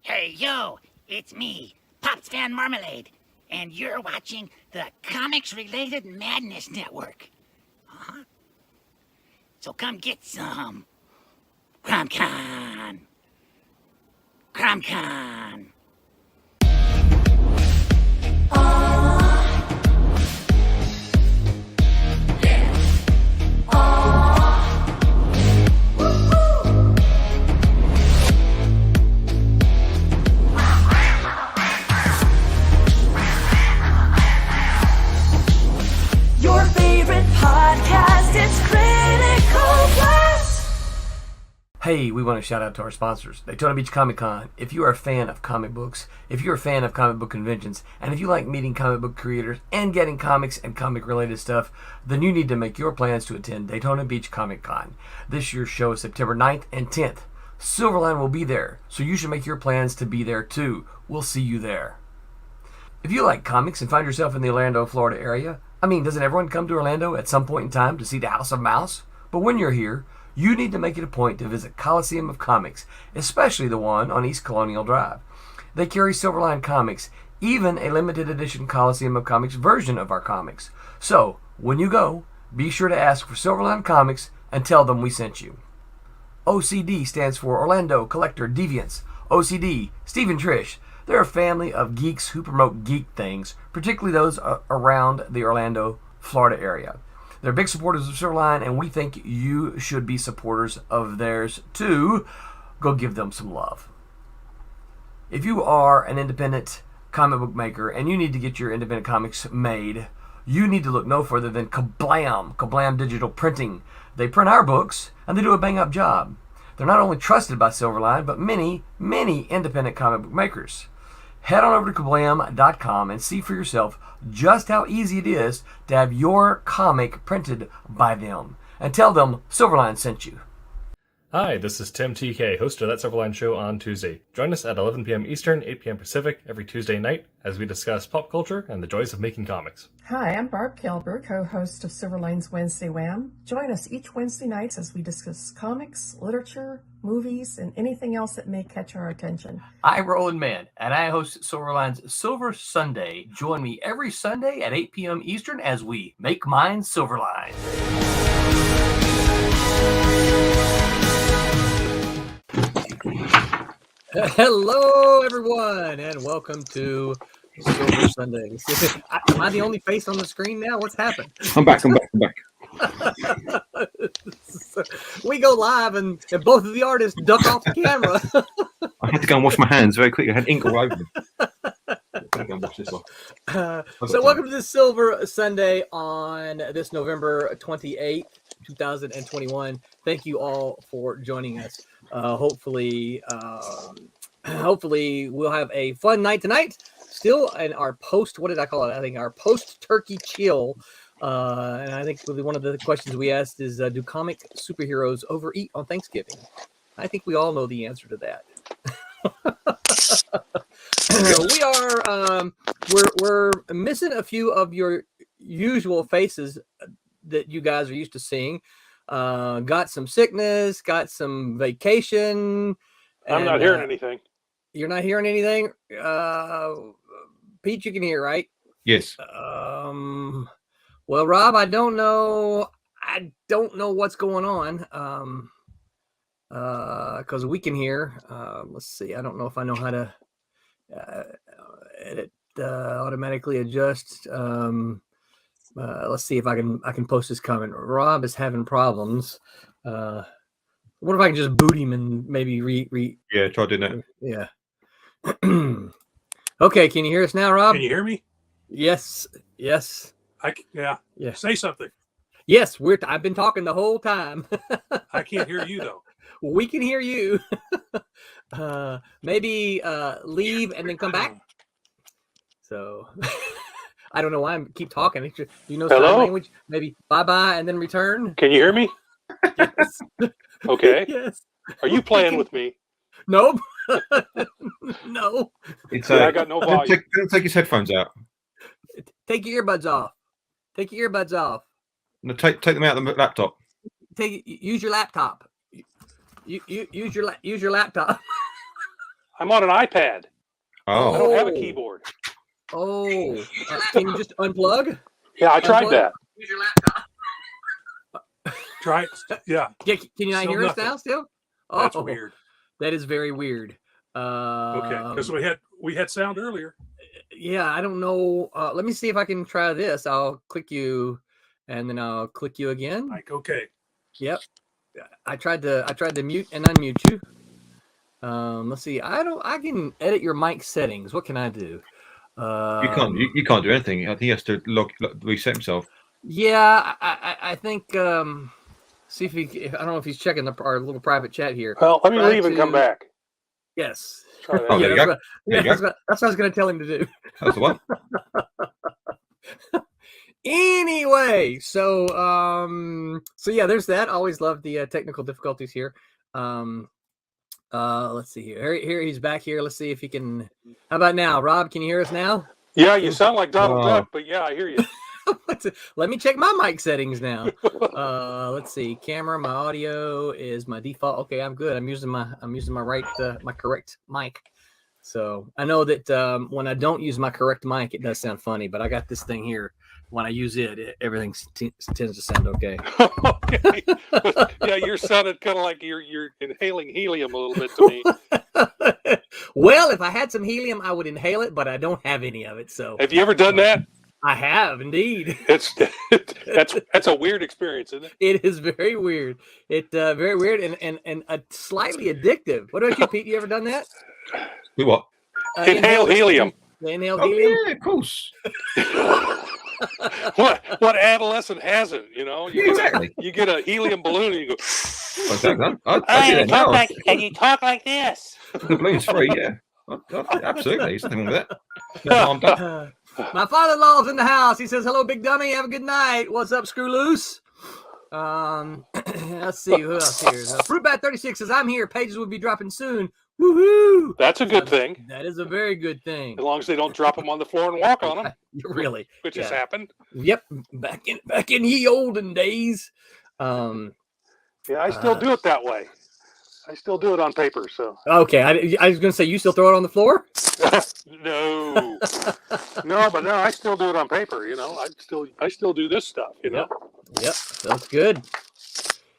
Hey, yo, it's me, Pops Van Marmalade, and you're watching the Comics-Related Madness Network. Huh? So come get some. CromCon. CromCon. Your favorite podcast, it's Critical Blast. Hey, we want to shout out to our sponsors, Daytona Beach Comic Con. If you are a fan of comic books, if you're a fan of comic book conventions, and if you like meeting comic book creators and getting comics and comic-related stuff, then you need to make your plans to attend Daytona Beach Comic Con. This year's show is September 9th and 10th. Silverline will be there, so you should make your plans to be there too. We'll see you there. If you like comics and find yourself in the Orlando, Florida area, doesn't everyone come to Orlando at some point in time to see the House of Mouse? But when you're here, you need to make it a point to visit Coliseum of Comics, especially the one on East Colonial Drive. They carry Silverline comics, even a limited edition Coliseum of Comics version of our comics. So, when you go, be sure to ask for Silverline Comics and tell them we sent you. OCD stands for Orlando Collector Deviants. OCD, Steve and Trish. They're a family of geeks who promote geek things, particularly those around the Orlando, Florida area. They're big supporters of Silverline, and we think you should be supporters of theirs too. Go give them some love. If you are an independent comic book maker and you need to get your independent comics made, you need to look no further than Kablam Digital Printing. They print our books, and they do a bang-up job. They're not only trusted by Silverline, but many, many independent comic book makers. Head on over to kablam.com and see for yourself just how easy it is to have your comic printed by them. And tell them Silverline sent you. Hi, this is Tim TK, host of That Silverline Show on Tuesday. Join us at 11 p.m. Eastern, 8 p.m. Pacific every Tuesday night as we discuss pop culture and the joys of making comics. Hi, I'm Barb Kilber, co-host of Silverline's Wednesday Wham. Join us each Wednesday nights as we discuss comics, literature, movies, and anything else that may catch our attention. I'm Roland Mann, and I host Silverline's Silver Sunday. Join me every Sunday at 8 p.m. Eastern as we make mine Silverline. Hello, everyone, and welcome to Silver Sundays. Am I the only face on the screen now? What's happened? I'm back. We go live, and both of the artists duck off the camera. I had to go and wash my hands very quickly. I had ink all over them. Go and wash this off. So welcome to this Silver Sunday on this November 28th, 2021. Thank you all for joining us. Hopefully we'll have a fun night tonight. Still in our post, what did I call it? I think our post-turkey chill. And I think one of the questions we asked is, do comic superheroes overeat on Thanksgiving? I think we all know the answer to that. We're missing a few of your usual faces that you guys are used to seeing. Got some sickness, got some vacation. I'm not hearing anything. You're not hearing anything? Pete, you can hear, right? Yes. Well, Rob, I don't know what's going on. Because we can hear. Let's see. I don't know if I know how to edit, automatically adjust. Let's see if I can post this comment. Rob is having problems. What if I can just boot him and maybe Yeah, try doing that. Yeah. Okay, can you hear us now, Rob? Can you hear me? Yes. Yeah. Say something. Yes, I've been talking the whole time. I can't hear you though. We can hear you. Maybe leave and then come back. So I don't know why I keep talking. You know sign language? Maybe bye-bye and then return. Can you hear me? Yes. Okay. Yes. Are you playing with me? Nope. No. It's I got no volume. Take his headphones out. Take your earbuds off. No, take them out of the laptop. Use your laptop. Use your laptop. I'm on an iPad. I Oh, don't have a keyboard. Oh, can you just unplug? Yeah, I tried Unplug? that. Use your laptop. Try it. Yeah, Can you not Still hear nothing. us now? Still? that's Oh, weird. that is very weird. Okay, because we had sound earlier. Yeah, I don't know. Let me see if I can try this. I'll click you, and then I'll click you again. Like, okay. Yep. I tried to mute and unmute you. Let's see. I can edit your mic settings. What can I do? you can't. You can't do anything. I think he has to reset himself. Yeah, I think. See if he. I don't know if he's checking our little private chat here. Well, let me Try leave and come to- back. Yes. Try that. Oh, there you that's go. what, There yeah, you that's what I was going to tell him to do. That's the one. Anyway, so yeah, there's that. Always love the technical difficulties here. Let's see here. He's back here. Let's see if he can. How about now, Rob? Can you hear us now? Yeah, you sound like Donald Oh. Duck, but yeah, I hear you. Let me check my mic settings now. Let's see. Camera, my audio is my default. Okay, I'm good. I'm using my right my correct mic. So I know that when I don't use my correct mic, it does sound funny. But I got this thing here. When I use it, everything tends to sound okay. Okay. Yeah, you're sounding kind of like you're inhaling helium a little bit to me. Well, if I had some helium, I would inhale it, but I don't have any of it. So Have you ever done that? I have indeed. That's a weird experience, isn't it? It is very weird. It very weird and slightly addictive. What about you, Pete? You ever done that? Do what? Inhale helium. Inhale Oh helium. yeah, of course. What adolescent hasn't? You know, Exactly. you get a helium balloon and you go. Exactly. I do that now. and you talk like this. The balloon's free. Yeah. Absolutely. There's nothing wrong with that. No harm done. My father-in-law's in the house. He says, "Hello, big dummy. Have a good night. What's up, Screw Loose?" Let's see who else here. Fruitbat36 says, "I'm here. Pages will be dropping soon. Woohoo!" That's a good thing, That is a very good thing. as long as they don't drop them on the floor and walk on them, Really, which has yeah. happened. Yep, back in ye olden days. Yeah, I still do it that way. I still do it on paper. So Okay, I was gonna say you still throw it on the floor. no, but I still do it on paper. You know, I still do this stuff. You know, Yep, that's good.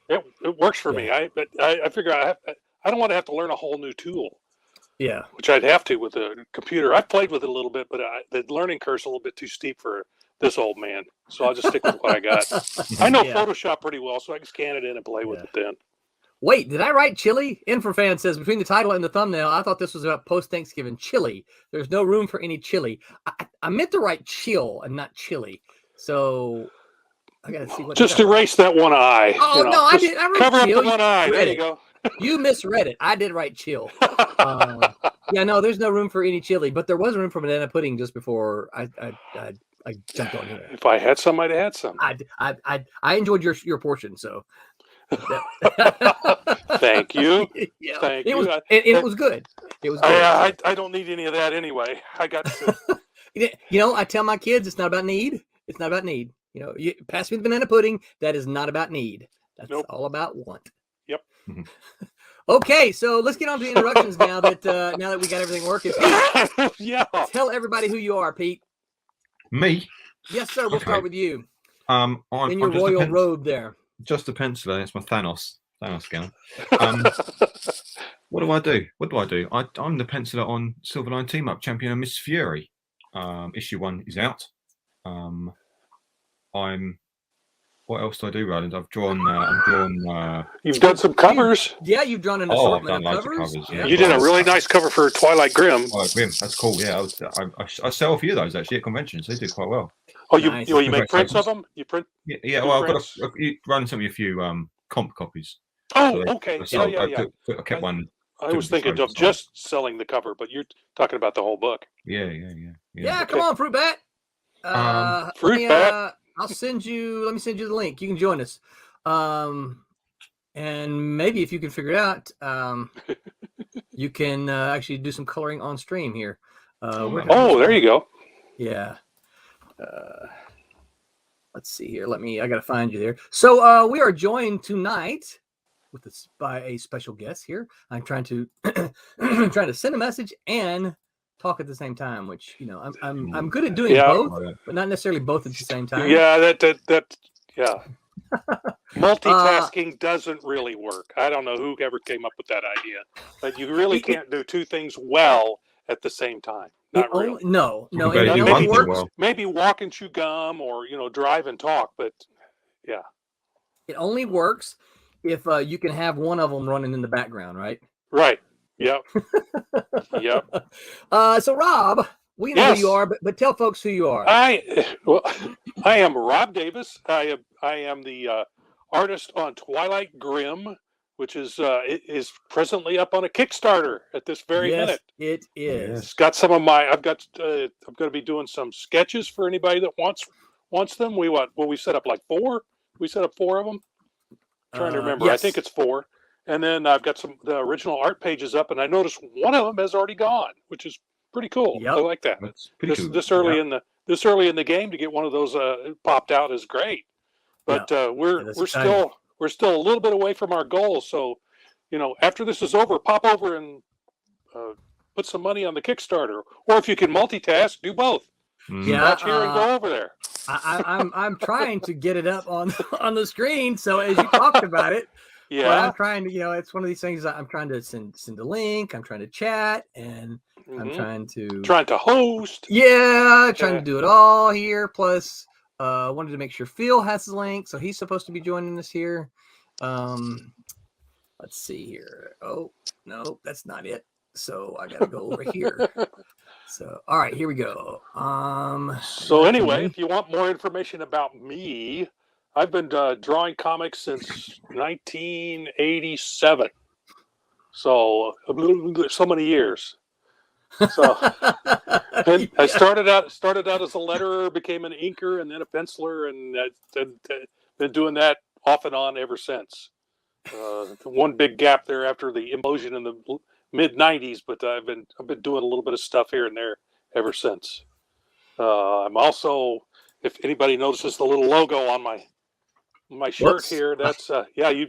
it works for me. I figure I don't want to have to learn a whole new tool, Yeah, which I'd have to with a computer. I've played with it a little bit, but the learning curve's a little bit too steep for this old man. So I'll just stick with what I got. I know Yeah. Photoshop pretty well, so I can scan it in and play with it then. Wait, did I write chili? Infrafan says, between the title and the thumbnail, I thought this was about post-Thanksgiving chili. There's no room for any chili. I meant to write chill and not chili. So I got to see what. Just erase that one eye. Oh, no, I just did. I wrote cover up chill. the one eye. There read you it. go. You misread it. I did write chill. Yeah, no, there's no room for any chili, but there was room for banana pudding just before I jumped on here. If I had some, I'd have had some. I enjoyed your portion, so. Thank you. Yeah, Thank it you. was, it was good. It was good. I don't need any of that anyway. I got to. I tell my kids it's not about need. It's not about need. You pass me the banana pudding. That is not about need. That's all about want. Yep. Okay, so let's get on to the introductions now that we got everything working. Pete, Yeah. tell everybody who you are, Pete. Me? Yes, sir. We'll start with you. I'm In your just royal robe there. Just a penciler. It's my Thanos scanner. What do? I'm the penciler on Silverline Team Up Champion and Miss Fury. Issue 1 is out. What else do I do, Roland? I've drawn. You've done some covers. Yeah, you've drawn an I've assortment done of loads covers. of covers. Yeah. You did a really nice cover for Twilight Grim. Oh, Grim, that's cool. Yeah, I sell a few of those actually at conventions. They do quite well. Oh, Nice. you make prints of them? You print? Yeah. Well, I've run some of a few comp copies. Oh, So okay. I kept one. I was thinking of just selling the cover, but you're talking about the whole book. Yeah. Come on, Fruit Bat. Fruit Bat. Let me send you the link. You can join us. And maybe if you can figure it out, you can actually do some coloring on stream here. There you go. Yeah. Let's see here. I got to find you there. So we are joined tonight by a special guest here. I'm trying to trying to send a message and talk at the same time, which I'm good at doing both, but not necessarily both at the same time. Yeah, that yeah. Multitasking doesn't really work. I don't know who ever came up with that idea, but you really can't do two things well at the same time. Not really. No. Maybe walk and chew gum, or drive and talk. But yeah, it only works if you can have one of them running in the background, right? Right. Yep. Yep. So Rob, we know who you are, but tell folks who you are. I am Rob Davis. I am the artist on Twilight Grim, which is presently up on a Kickstarter at this very minute. It is. It's got some of my. I'm going to be doing some sketches for anybody that wants them. We set up like 4. We set up 4 of them. I'm trying to remember. Yes. I think it's 4. And then I've got the original art pages up, and I noticed one of them has already gone, which is pretty cool. Yep. I like that. That's pretty cool. This early in the game to get one of those popped out is great. But we're still a little bit away from our goal. So, after this is over, pop over and put some money on the Kickstarter, or if you can multitask, do both. Yeah, Watch here and go over there. I'm trying to get it up on the screen. So as you talked about it, Yeah, but I'm trying to, it's one of these things. I'm trying to send a link. I'm trying to chat, and I'm trying to host. Yeah, trying to do it all here. Plus, wanted to make sure Phil has the link, so he's supposed to be joining us here. Let's see here. Oh no, that's not it. So I got to go over here. So all right, here we go. So anyway, if you want more information about me, I've been drawing comics since 1987. So many years. So and I started out as a letterer, became an inker, and then a penciler, and been doing that off and on ever since. One big gap there after the implosion in the mid 90s, but I've been doing a little bit of stuff here and there ever since. I'm also, if anybody notices the little logo on my shirt here, that's you.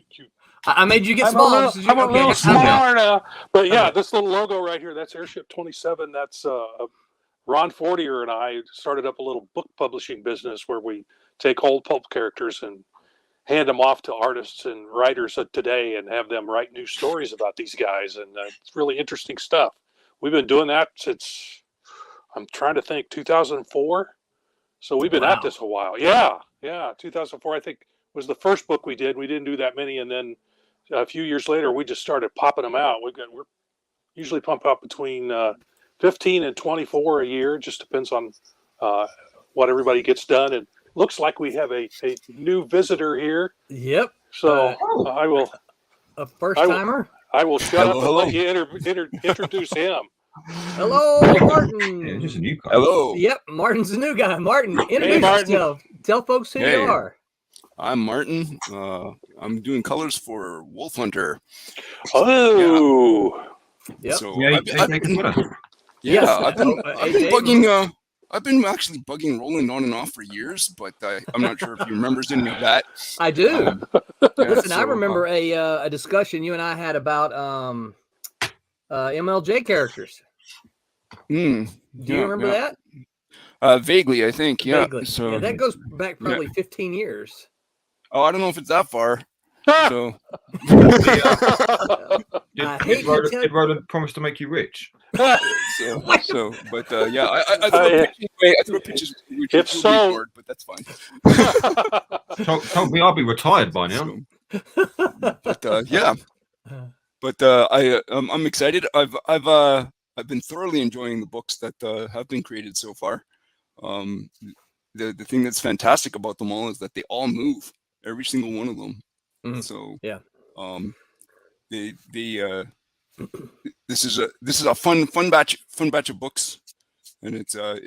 I made you get small. I'm a little smaller now, but yeah, this little logo right here, that's Airship 27. That's Ron Fortier and I started up a little book publishing business where we take old pulp characters and hand them off to artists and writers of today and have them write new stories about these guys, and it's really interesting stuff. We've been doing that since, I'm trying to think, 2004. So we've been at this a while. Yeah, 2004 I think was the first book we did. We didn't do that many, and then a few years later we just started popping them out. We're usually pump out between 15 and 24 a year. It just depends on what everybody gets done. And looks like we have a new visitor here. Yep. So I will. A first timer. I will shut up and let you introduce him. Hello, Martin. Yeah, just a new guy. Hello. Yep, Martin's the new guy. Martin, introduce Martin. yourself. Tell folks who you are. I'm Martin. I'm doing colors for Wolf Hunter. Oh. Yep. So Yeah, I've been bugging. I've been actually bugging Roland on and off for years, but I'm not sure if he remembers any of that. I do. Listen, I so, remember a discussion you and I had about MLJ characters. Do you remember that? Vaguely, I think. Yeah. Vaguely. So Yeah, that goes back probably 15 years. Oh, I don't know if it's that far. So Did Roland promise to make you rich? but yeah, I threw pitches. If so, board, but that's fine. Told me I'll be retired by now. Yeah, but I'm excited. I've been thoroughly enjoying the books that have been created so far. The thing that's fantastic about them all is that they all move, every single one of them. Mm-hmm. So yeah, this is a fun batch of books, and it's a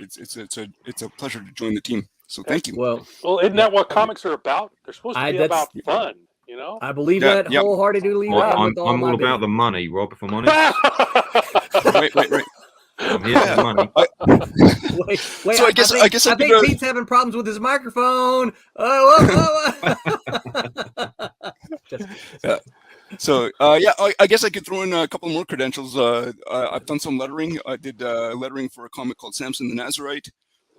pleasure to join the team. So thank you. Well, isn't that what comics are about? They're supposed to be about fun, you know. I believe that wholeheartedly. I'm all about the money, Rob. If I'm honest. Right. I'm here for the money. Wait. So I think Pete's having problems with his microphone. So I guess I could throw in a couple more credentials. I've done some lettering. I did lettering for a comic called Samson the Nazarite.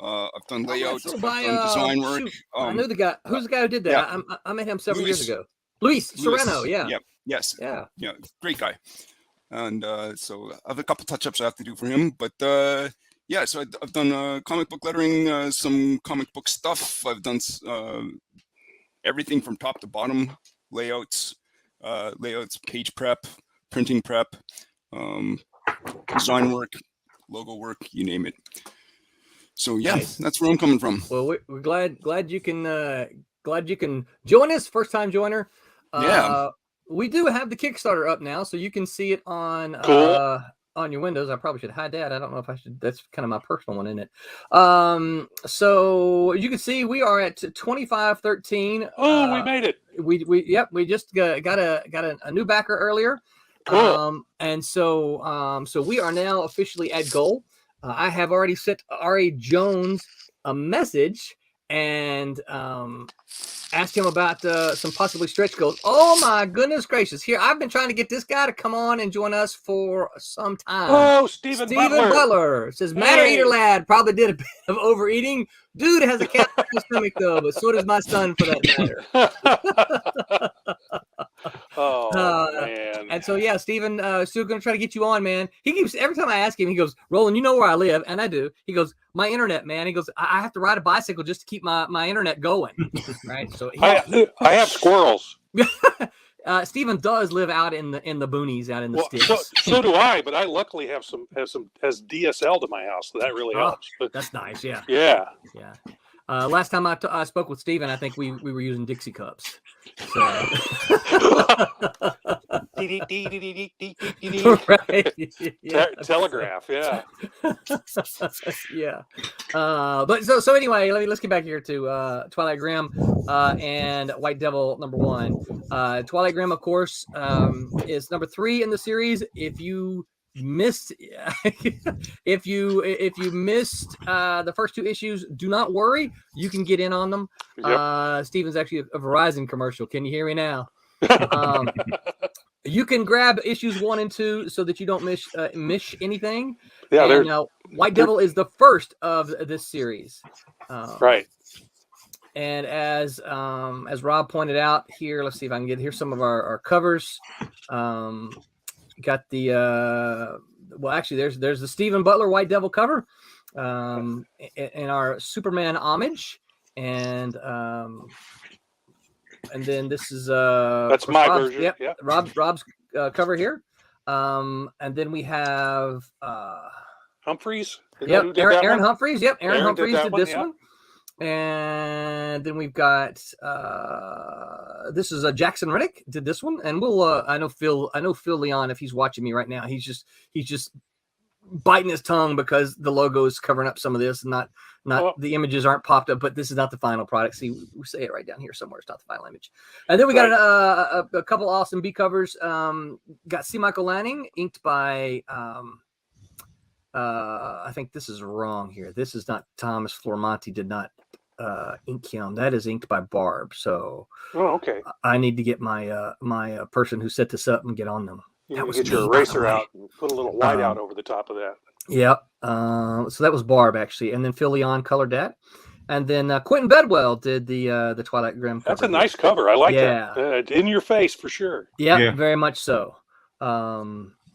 I've done layouts. So I've by, done design work. shoot, I knew the guy. Who's the guy who did that? I met him several years ago. Luis Serrano. Yeah. Yep. Yes. Yeah. Yeah. Great guy. And so I have a couple touch-ups I have to do for him. But yeah, so I've done comic book lettering, some comic book stuff. I've done everything from top to bottom, layouts, page prep, printing prep, design work, logo work, you name it. So yeah, Nice. that's where I'm coming from. Well, we're glad you can join us. First time joiner. Yeah. We do have the Kickstarter up now, so you can see it on Cool. On your windows. I probably should hide that. I don't know if I should. That's kind of my personal one, isn't it? So you can see we are at 2513. Oh, we made it. We just got a new backer earlier. Cool. And so we are now officially at goal. I have already sent R.A. Jones a message and asked him about some possibly stretch goals. Oh my goodness gracious! Here, I've been trying to get this guy to come on and join us for some time. Oh, Stephen Butler says, "Matter Eater lad probably did a bit of overeating. Dude has a cat in his stomach though, but so does my son for that matter." Oh man! And so yeah, Stephen, still gonna try to get you on, man. He keeps every time I ask him, he goes, "Roland, you know where I live," and I do. He goes, "My internet, man." He goes, "I have to ride a bicycle just to keep my internet going." Right. So I have squirrels. Stephen does live out in the boonies, out in the sticks. So do I, but I luckily have DSL to my house, so that really helps. But that's nice. Yeah. Yeah. Yeah. Last time I spoke with Stephen, I think we were using Dixie cups. So. Right. Yeah. Telegraph, yeah. Yeah. But so anyway, let's get back here to Twilight Grim and White Devil #1. Twilight Grim, of course, is number 3 in the series. If you missed if you missed the first 2 issues, do not worry, you can get in on them. Yep. Steven's actually a Verizon commercial. Can you hear me now? You can grab issues 1 and 2 so that you don't miss anything. Yeah, and White Devil is the first of this series. Right. And as Rob pointed out here, let's see if I can get here some of our covers. Got the well, actually, there's the Stephen Butler White Devil cover in our Superman homage, and then this is that's my version. Yep, yeah. Rob's cover here, and then we have Humphreys. Yep, Aaron Humphreys. Yep, Aaron Humphreys did this one. And then we've got this is Jackson Riddick did this one, and we'll I know Phil Leon, if he's watching me right now, he's just biting his tongue because the logo is covering up some of this, and not the images aren't popped up, but this is not the final product. See, we say it right down here somewhere. It's not the final image. And then we got a couple awesome B covers. Got C. Michael Lanning inked by I think this is wrong here. This is not Thomas Flormonti. Did not ink him. That is inked by Barb. So okay. I need to get my my person who set this up and get on them. That was get your eraser out and put a little white out over the top of that. Yep. So that was Barb actually, and then Phil Leon colored that, and then Quentin Bedwell did the Twilight Grim cover. That's a nice cover. I like that. In your face for sure. Yeah, very much so.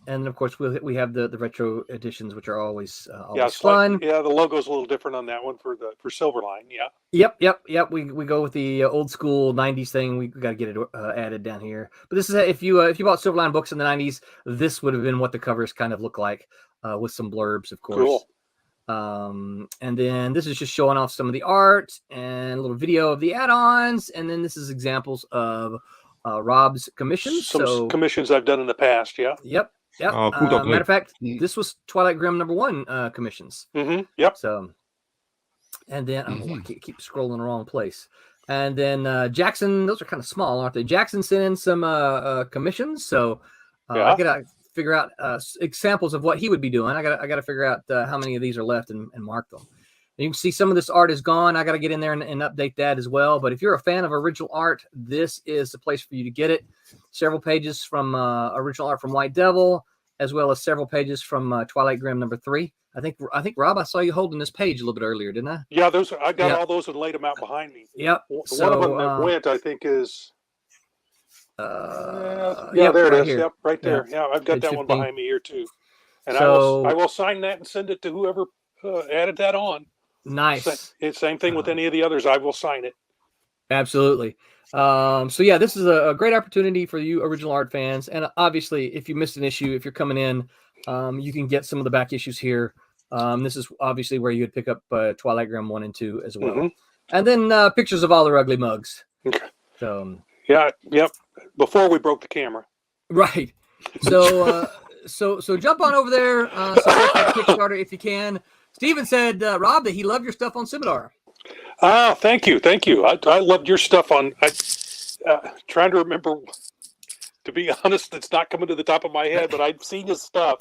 And of course we have the retro editions, which are always fun. The logo's a little different on that one for Silverline. Yeah. Yep. We go with the old school 90s thing. We got to get it added down here. But this is if you bought Silverline books in the 90s, this would have been what the covers kind of look like, with some blurbs, of course. Cool. And then this is just showing off some of the art and a little video of the add-ons, and then this is examples of Rob's commissions. Some commissions I've done in the past. Yeah. Yep. Oh, cool. Matter of fact, this was Twilight Grim #1 commissions. Mm-hmm. Yep. So, and then I keep scrolling the wrong place. And then Jackson, those are kind of small, aren't they? Jackson sent in some commissions, so I gotta figure out examples of what he would be doing. I gotta figure out how many of these are left and mark them. You can see some of this art is gone. I got to get in there and update that as well. But if you're a fan of original art, this is the place for you to get it. Several pages from original art from White Devil, as well as several pages from Twilight Grim #3. I think Rob, I saw you holding this page a little bit earlier, didn't I? Yeah, I got all those and laid them out behind me. Yep. One of them that went, I think, is. There right it is. here. Yep, right there. Yeah, I've got Page that 15. one behind me here too. And So, I will sign that and send it to whoever added that on. nice. Same thing with any of the others. I will sign it. Absolutely. So yeah, this is a great opportunity for you original art fans. And obviously, if you missed an issue, if you're coming in, you can get some of the back issues here. This is obviously where you would pick up Twilight Grim 1 and 2 as well. Mhm. And then pictures of all their ugly mugs. Okay. So, Yeah. Yep. Before we broke the camera. right. So, so jump on over there. Support that Kickstarter if you can. Steven said, Rob, that he loved your stuff on Scimitar. Ah, thank you. I loved your stuff on. Trying to remember. To be honest, it's not coming to the top of my head, but I've seen his stuff.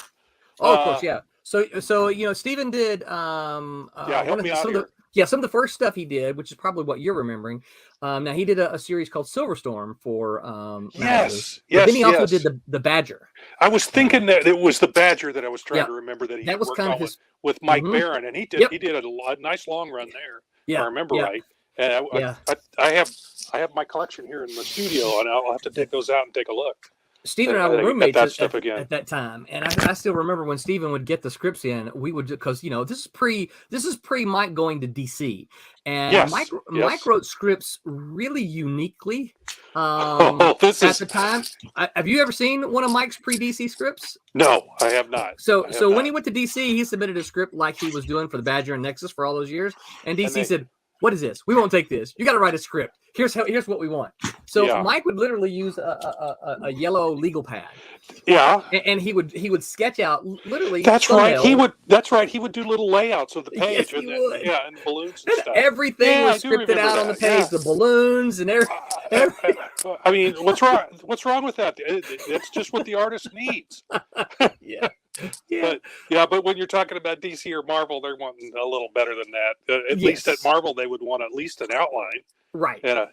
Oh, of course, yeah. So Steven did help me out here. Some of the first stuff he did, which is probably what you're remembering. Now he did a series called Silverstorm for Yes. But then he also did the Badger. I was thinking that it was the Badger that I was trying to remember that he That was worked kind of on his with Mike Barron, and he did a nice long run there. Yeah, if I remember right. And I have my collection here in the studio, and I'll have to take those out and take a look. Steven and I were roommates at that time, and I still remember when Steven would get the scripts in, we would, because this is pre Mike going to DC, and Mike wrote scripts really uniquely. At the time, have you ever seen one of Mike's pre DC scripts? No, I have not. So when he went to DC, he submitted a script like he was doing for the Badger and Nexus for all those years, and DC said, "What is this? We won't take this. You got to write a script. Here's what we want." So Mike would literally use a yellow legal pad. Yeah. And he would sketch out literally. That's right. He would do little layouts of the page. Yes, he would. And balloons and stuff. Everything was scripted out on the page. Yeah. The balloons and everything. I mean, what's wrong with that? It's just what the artist needs. Yeah. But when you're talking about DC or Marvel, they're wanting a little better than that. At least at Marvel, they would want at least an outline. Right. And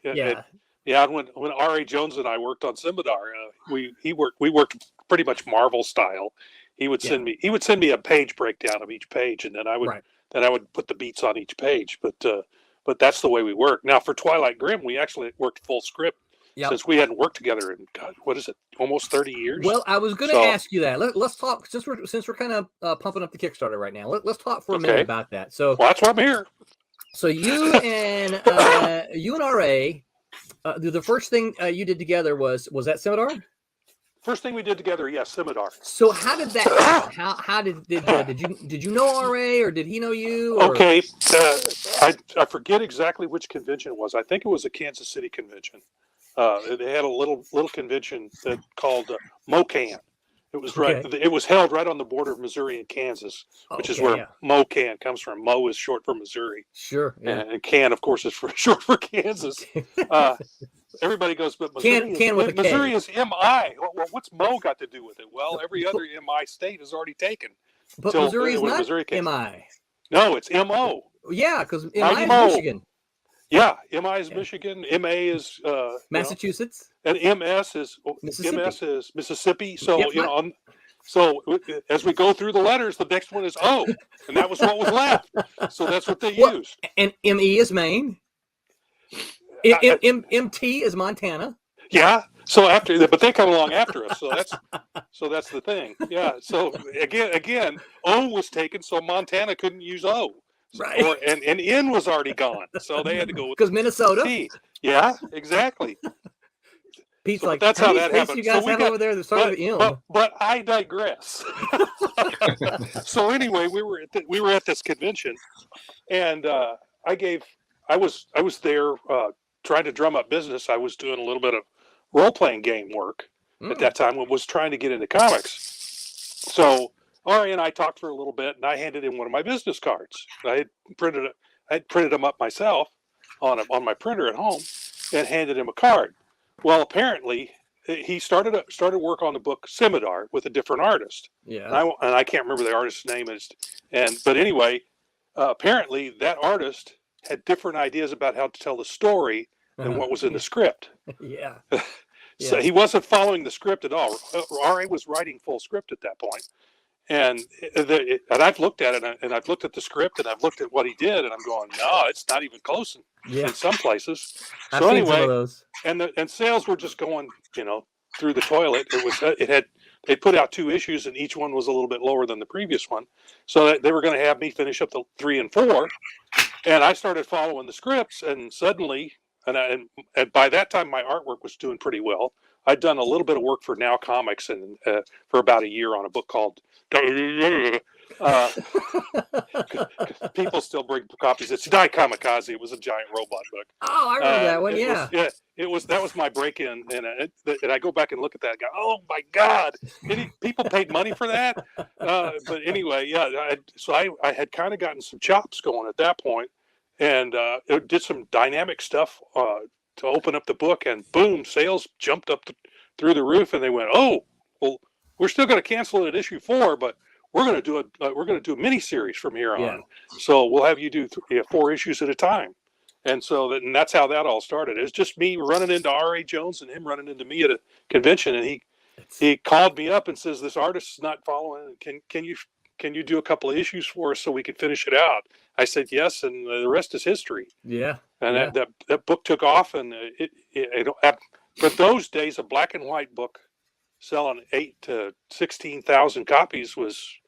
when R.A. Jones and I worked on Scimitar, we worked pretty much Marvel style. He would send me a page breakdown of each page, and then I would put the beats on each page. But that's the way we work. Now for Twilight Grim, we actually worked full script. Yep. Since we hadn't worked together in what is it, almost 30 years? Well, I was going to ask you that. Let's talk since we're kind of pumping up the Kickstarter right now. Let's talk for a minute about that. So that's why I'm here. So you and RA, the first thing you did together was that Scimitar? First thing we did together, yes, Scimitar. So how did that happen? How did you know RA or did he know you? Or? Okay, I forget exactly which convention it was. I think it was a Kansas City convention. They had a little convention that called MoCan. It was It was held right on the border of Missouri and Kansas, which is where MoCan comes from. Mo is short for Missouri. Sure. Yeah. And Can, of course, is short for Kansas. Everybody goes, but Missouri is MI. Well, what's Mo got to do with it? Well, every other MI state is already taken. But Missouri is not MI. No, it's MO. Yeah, because MI is Michigan. Yeah, MI is Michigan. MA is Massachusetts, and MS is Mississippi. So so as we go through the letters, the next one is O, and that was what was left. So that's what they used. And ME is Maine. MT is Montana. Yeah. So but they come along after us. So that's the thing. Yeah. So again, O was taken, so Montana couldn't use O. Right. And N was already gone, so they had to go with because Minnesota. T. Yeah, exactly. Pete's so that's how that happened. You guys have over there that started with M. But I digress. So anyway, we were at this convention, and I was there trying to drum up business. I was doing a little bit of role playing game work at that time. I was trying to get into comics, so. Ari and I talked for a little bit, and I handed him one of my business cards. I had printed them up myself on my printer at home, and handed him a card. Well, apparently, he started work on the book Scimitar with a different artist. Yeah, and I can't remember the artist's name. But anyway, apparently that artist had different ideas about how to tell the story than what was in the script. Yeah. So Yeah. he wasn't following the script at all. RA was writing full script at that point. And I've looked at it, and I've looked at the script, and I've looked at what he did, and I'm going, no, it's not even close Yeah. in some places. I've So seen some of anyway, those. and sales were just going, through the toilet. They put out 2 issues, and each one was a little bit lower than the previous one. So that they were going to have me finish up the 3 and 4, and I started following the scripts, and suddenly, and by that time my artwork was doing pretty well. I'd done a little bit of work for Now Comics and for about a year on a book called. People still bring copies. It's Die Kamikaze. It was a giant robot book. Oh, I remember that one. Yeah. That was my break-in, and I go back and look at that and go, oh my God, people paid money for that. But anyway, yeah. So I had kind of gotten some chops going at that point, and it did some dynamic stuff to open up the book, and boom, sales jumped up through the roof, and they went, oh, well, we're still going to cancel it at issue 4, but we're going to do a mini series from here on. So we'll have you do 4 issues at a time. And so that's how that all started. It's just me running into R.A. Jones and him running into me at a convention, and he called me up and says, this artist is not following. Can you do a couple of issues for us so we can finish it out? I said yes, and the rest is history. Yeah. And that book took off, and but those days a black and white book selling 8,000 to 16,000 copies was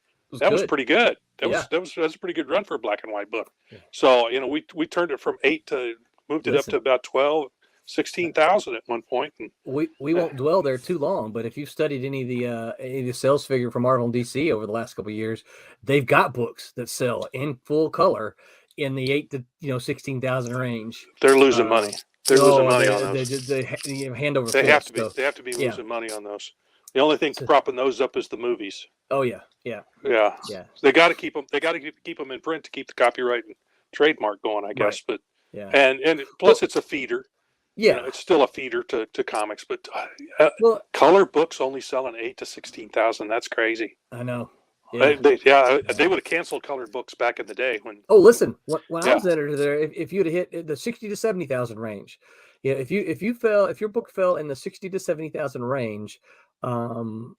pretty good. That was a pretty good run for a black and white book. Yeah. So we turned it from 8 to moved it up to about 12, 16,000 at one point. And we won't dwell there too long, but if you've studied any of the sales figure for Marvel and DC over the last couple of years, they've got books that sell in full color in the 8 to 16,000 range. They're losing money. They're losing money on those. They hand over. They have to be. They have to be losing money on those. The only thing propping those up is the movies. Oh yeah. They got to keep them. They got to keep them in print to keep the copyright and trademark going, I guess. Right. But and plus it's a feeder. Yeah, it's still a feeder to comics. But color books only selling 8,000 to 16,000. That's crazy. I know. Yeah. They would have canceled colored books back in the day when. Oh, listen, when I was editor there, if you'd have hit the 60 to 70,000 range, if your book fell in the 60 to 70,000 range, then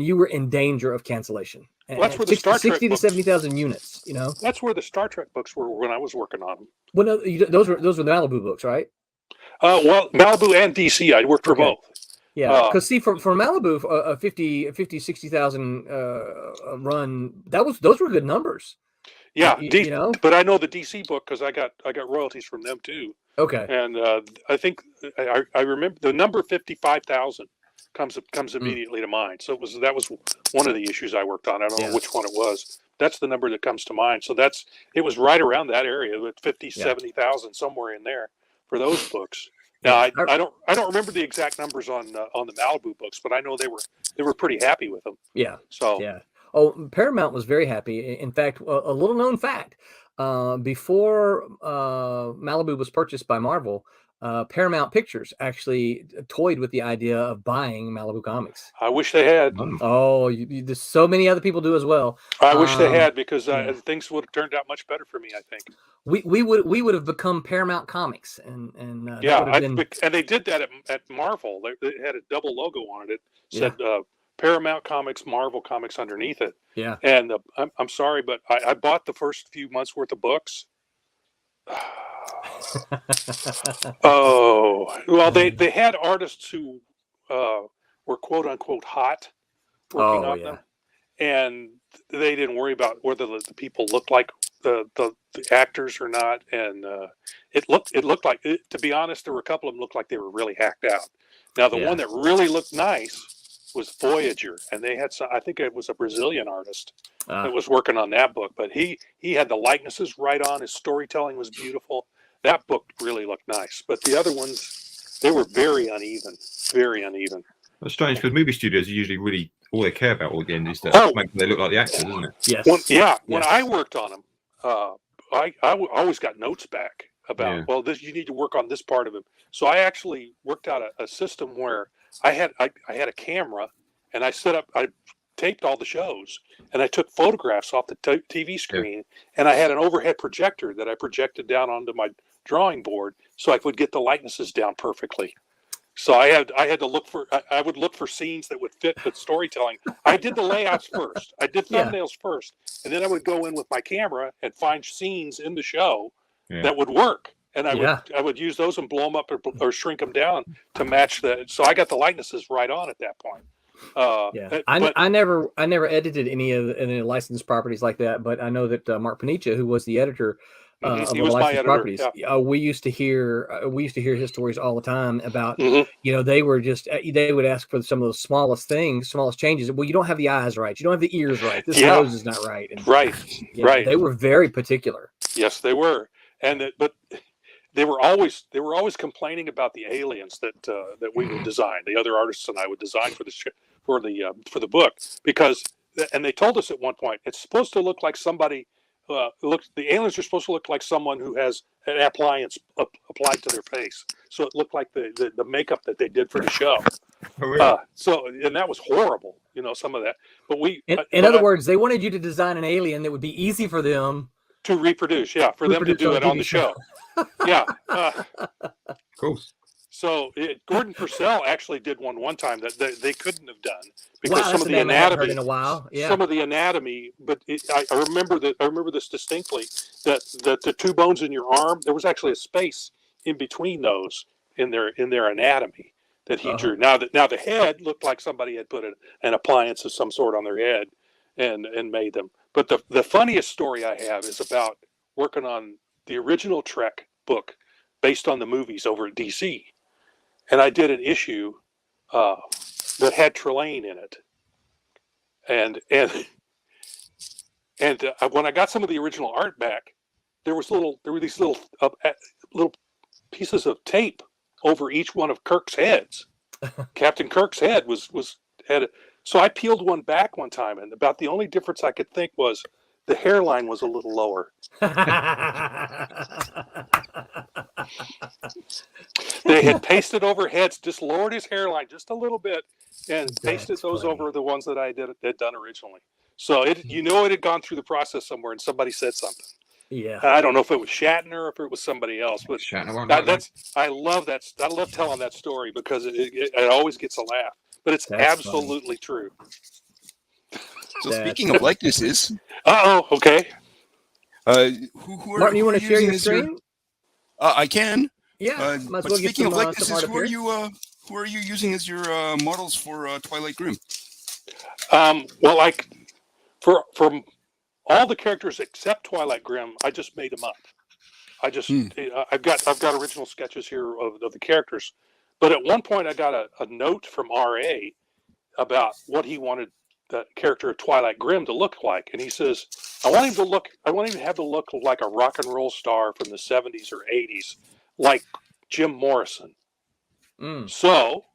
you were in danger of cancellation. Well, that's where the Star Trek 60 to 70,000 units. That's where the Star Trek books were when I was working on them. Well, no, those were the Malibu books, right? Well, Malibu and DC, I worked for both. Yeah, because see, for Malibu, a 60,000 run, those were good numbers. Yeah, but I know the DC book because I got royalties from them too. Okay, and I think I remember the number 55,000 comes immediately to mind. So that was one of the issues I worked on. I don't know which one it was. That's the number that comes to mind. So it was right around that area with 70,000 somewhere in there for those books. Now I don't remember the exact numbers on the Malibu books, but I know they were pretty happy with them. Yeah. So Oh, Paramount was very happy. In fact, a little known fact: before Malibu was purchased by Marvel, Paramount Pictures actually toyed with the idea of buying Malibu Comics. I wish they had. Oh, there's so many other people do as well. I wish they had because things would have turned out much better for me. I think we would have become Paramount Comics, and and they did that at Marvel. They had a double logo on it. It said Paramount Comics, Marvel Comics underneath it. Yeah. And I'm sorry, but I bought the first few months worth of books. Oh, well, they had artists who were quote unquote hot working on them, and they didn't worry about whether the people looked like the actors or not. And it looked like, to be honest, there were a couple of them looked like they were really hacked out. Now the one that really looked nice was Voyager, and they had I think it was a Brazilian artist that was working on that book, but he had the likenesses right on. His storytelling was beautiful. That book really looked nice, but the other ones, they were very uneven. That's strange because movie studios are usually really all they care about again is that make they look like the actors, isn't it? Yes. When I worked on them, I always got notes back about you need to work on this part of it. So I actually worked out a system where I had a camera, and I taped all the shows, and I took photographs off the TV screen, and I had an overhead projector that I projected down onto my drawing board so I could get the likenesses down perfectly. So I had to look for, I would look for scenes that would fit the storytelling. I did the layouts first. I did thumbnails first, and then I would go in with my camera and find scenes in the show that would work. And I would use those and blow them up or shrink them down to match that. So I got the likenesses right on at that point. I never edited any of the licensed properties like that, but I know that Mark Panicia, who was the editor of the licensed properties, we used to hear his stories all the time about they would ask for some of those smallest changes. Well, you don't have the eyes right, you don't have the ears right, this nose is not right, and, right. They were very particular. Yes, they were, but they were always complaining about the aliens that we would design. The other artists and I would design for the book, because, and they told us at one point, it's supposed to look like somebody the aliens are supposed to look like someone who has an appliance applied to their face, so it looked like the makeup that they did for the show. And that was horrible, some of that. But in other words, they wanted you to design an alien that would be easy for them to reproduce, for them to do it on the show. Cool. So Gordon Purcell actually did one time that they couldn't have done because some of the anatomy. In a while. Some of the anatomy, but I remember that. I remember this distinctly. That the two bones in your arm, there was actually a space in between those in their anatomy that he drew. Now the head looked like somebody had put an appliance of some sort on their head and made them. But the funniest story I have is about working on the original Trek book based on the movies over at DC. And I did an issue that had Trelane in it, and when I got some of the original art back, there were these little pieces of tape over each one of Kirk's heads. Captain Kirk's head so I peeled one back one time, and about the only difference I could think was the hairline was a little lower. They had pasted over heads, just lowered his hairline just a little bit, and pasted those over the ones that I had done originally. So it had gone through the process somewhere, and somebody said something. Yeah, I don't know if it was Shatner or if it was somebody else, but Shatner. I love that. I love telling that story because it always gets a laugh, but it's absolutely true. So speaking of likenesses, okay. Martin, you want to share your screen? I can. Yeah. But speaking of likenesses, who are you using as your models for Twilight Grim? Well, for all the characters except Twilight Grim, I just made them up. I've got original sketches here of the characters, but at one point I got a note from R.A. about what he wanted the character of Twilight Grim to look like, and he says, I want him to have to look like a rock and roll star from the 70s or 80s, like Jim Morrison. So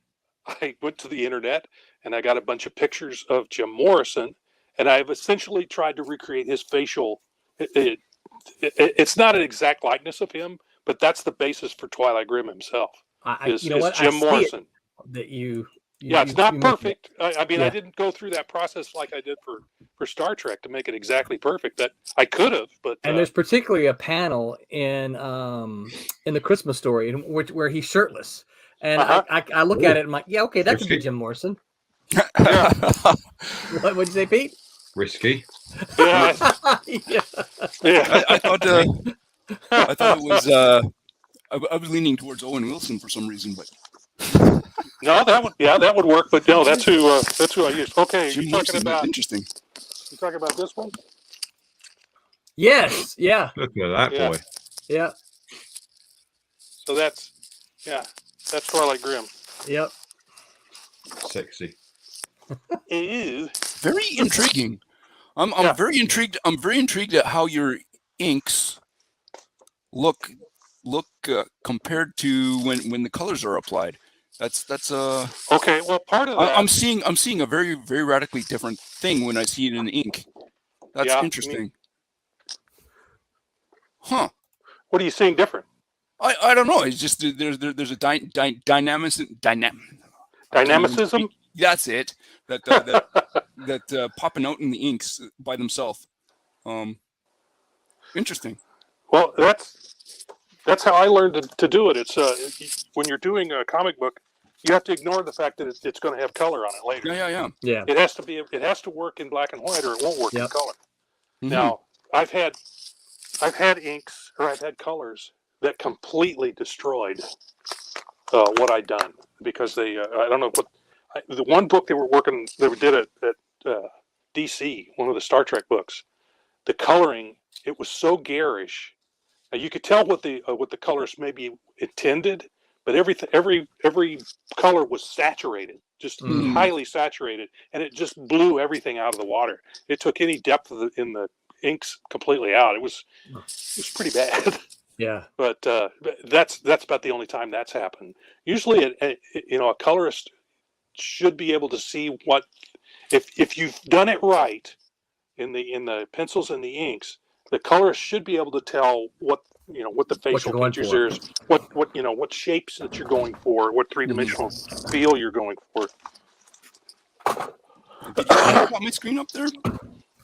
I went to the internet and I got a bunch of pictures of Jim Morrison, and I've essentially tried to recreate his facial. It's not an exact likeness of him, but that's the basis for Twilight Grim himself. Jim Morrison. It's not perfect. I didn't go through that process like I did for Star Trek to make it exactly perfect. That I could have, but and there's particularly a panel in the Christmas Story where he's shirtless, and I look at it and I'm like, yeah, okay, that could be Jim Morrison. What'd you say, Pete? Risky. Yeah. I thought it was. I was leaning towards Owen Wilson for some reason, but. No, that would work, but no, that's who I used. Okay, Jim you're Morrison, talking about interesting. You talking about this one? Yes, yeah. Look at that boy. Yeah. So that's Twilight Grim. Yep. Sexy. Ew. Very intriguing. I'm very intrigued. I'm very intrigued at how your inks look compared to when the colors are applied. That's okay. Well, part of that I'm seeing a very, very radically different thing when I see it in ink. That's interesting. Huh? What are you seeing different? I don't know. It's just there's a dynamicism. Dynamicism. That's it. That that popping out in the inks by themselves. Interesting. Well, that's how I learned to do it. It's when you're doing a comic book, you have to ignore the fact that it's going to have color on it later. Yeah. It has to work in black and white, or it won't work in color. Mm-hmm. Now, I've had inks, or I've had colors that completely destroyed what I'd done, because they I don't know what the one book they did it at DC, one of the Star Trek books. The coloring, it was so garish. You could tell what the colors maybe intended, but every color was saturated, just highly saturated, and it just blew everything out of the water. It took any depth in the inks completely out. It was pretty bad. Yeah. But that's about the only time that's happened. Usually, a colorist should be able to see what, if you've done it right in the pencils and the inks, the colorist should be able to tell what the facial features is, what shapes that you're going for, what three-dimensional feel you're going for. Did you want me to pop my screen up there?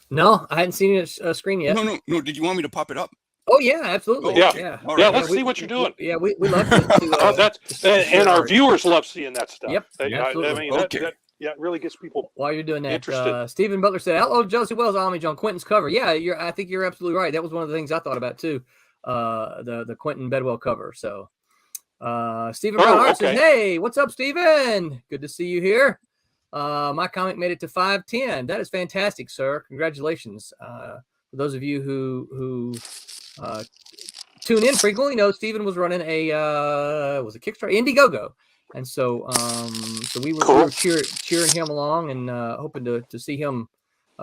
No, I hadn't seen a screen yet. No. Did you want me to pop it up? Oh yeah, absolutely. Yeah. Let's see what you're doing. We love to. And our viewers love seeing that stuff. Yep. I mean, that it really gets people. While you're doing that, interested. Stephen Butler said, "Hello, Josie Wells homage on Quentin's cover." Yeah, I think you're absolutely right. That was one of the things I thought about too. The Quentin Bedwell cover. So, Stephen Brown Hart says, "Hey, what's up, Stephen? Good to see you here. My comic made it to 510. That is fantastic, sir. Congratulations. For those of you who tune in frequently, know Stephen was running a Kickstarter, Indiegogo, and so we were cheering him along and hoping to see him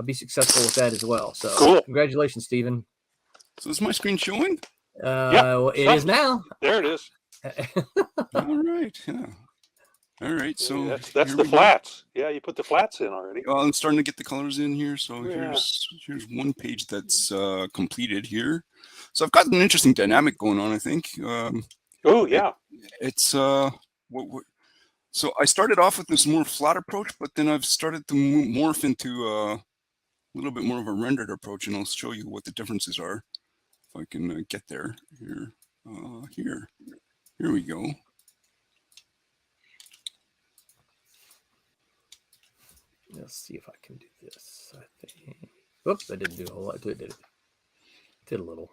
be successful with that as well. So congratulations, Stephen. So is my screen showing? Well, it is now. There it is. All right. Yeah. All right. So that's the flats. Yeah, you put the flats in already. Well, I'm starting to get the colors in here. So here's one page that's completed here. So I've got an interesting dynamic going on, I think. It's so I started off with this more flat approach, but then I've started to morph into a little bit more of a rendered approach, and I'll show you what the differences are if I can get there. Here we go. Let's see if I can do this. I think. Whoops, I didn't do a whole lot. Did a little.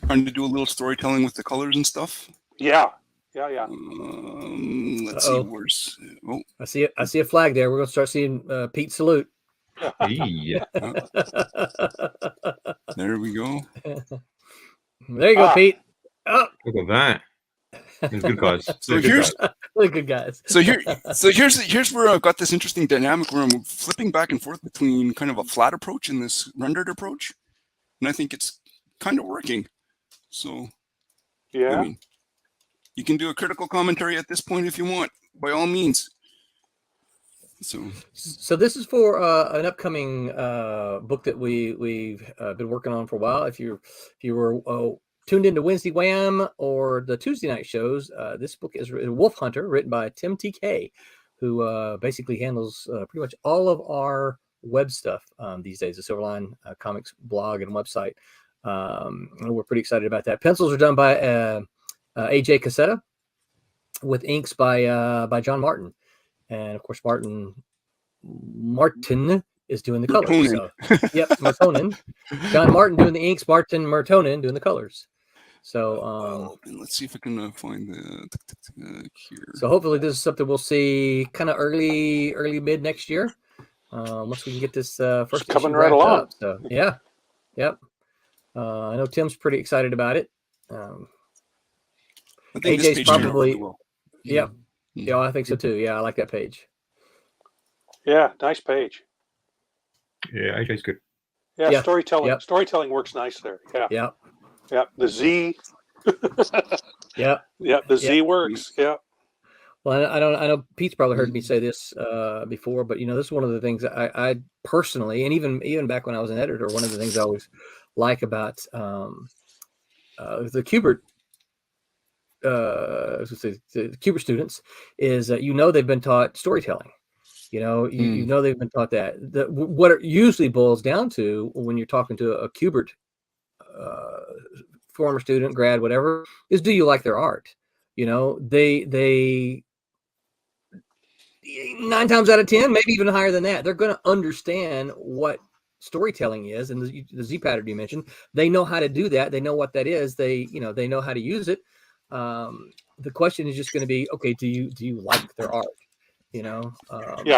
Trying to do a little storytelling with the colors and stuff. Yeah. Let's see. Where's? Oh, I see a flag there. We're gonna start seeing Pete salute. Yeah. There we go. There you go, Pete. Oh. Look at that. They're good guys. So here's really good guys. So here's where I've got this interesting dynamic where I'm flipping back and forth between kind of a flat approach and this rendered approach, and I think it's kind of working. So yeah, I mean, you can do a critical commentary at this point if you want, by all means. So this is for an upcoming book that we've been working on for a while. If you were tuned into Wednesday Wham or the Tuesday night shows, this book is Wolf Hunter, written by Tim TK, who basically handles pretty much all of our web stuff these days, the Silverline Comics blog and website. We're pretty excited about that. Pencils are done by AJ Cassetta, with inks by John Martin. And of course, Martin is doing the colors. So, yep, Martonin. John Martin doing the inks, Martin Martonin doing the colors. So let's see if I can find the here. So hopefully this is something we'll see kind of early mid next year. Once we can get this first coming right along. Up. So yeah, yep. I know Tim's pretty excited about it. I think AJ's this page probably well. Yep. Yeah, I think so too. Yeah, I like that page. Yeah, nice page. Yeah, AJ's good. Yeah, storytelling works nice there. Yeah. Yeah, the Z. Yeah, the Z works. Yeah. Well, I know Pete's probably heard me say this before, but this is one of the things that I personally, and even back when I was an editor, one of the things I always like about the Kubert Kubert students is they've been taught storytelling. You know they've been taught that. What it usually boils down to when you're talking to a Kubert former student, grad, whatever, is do you like their art? They 9 times out of 10, maybe even higher than that, they're going to understand what storytelling is, and the Z pattern you mentioned, they know how to do that. They know what that is. They know how to use it. The question is just going to be, okay, do you like their art? Yeah,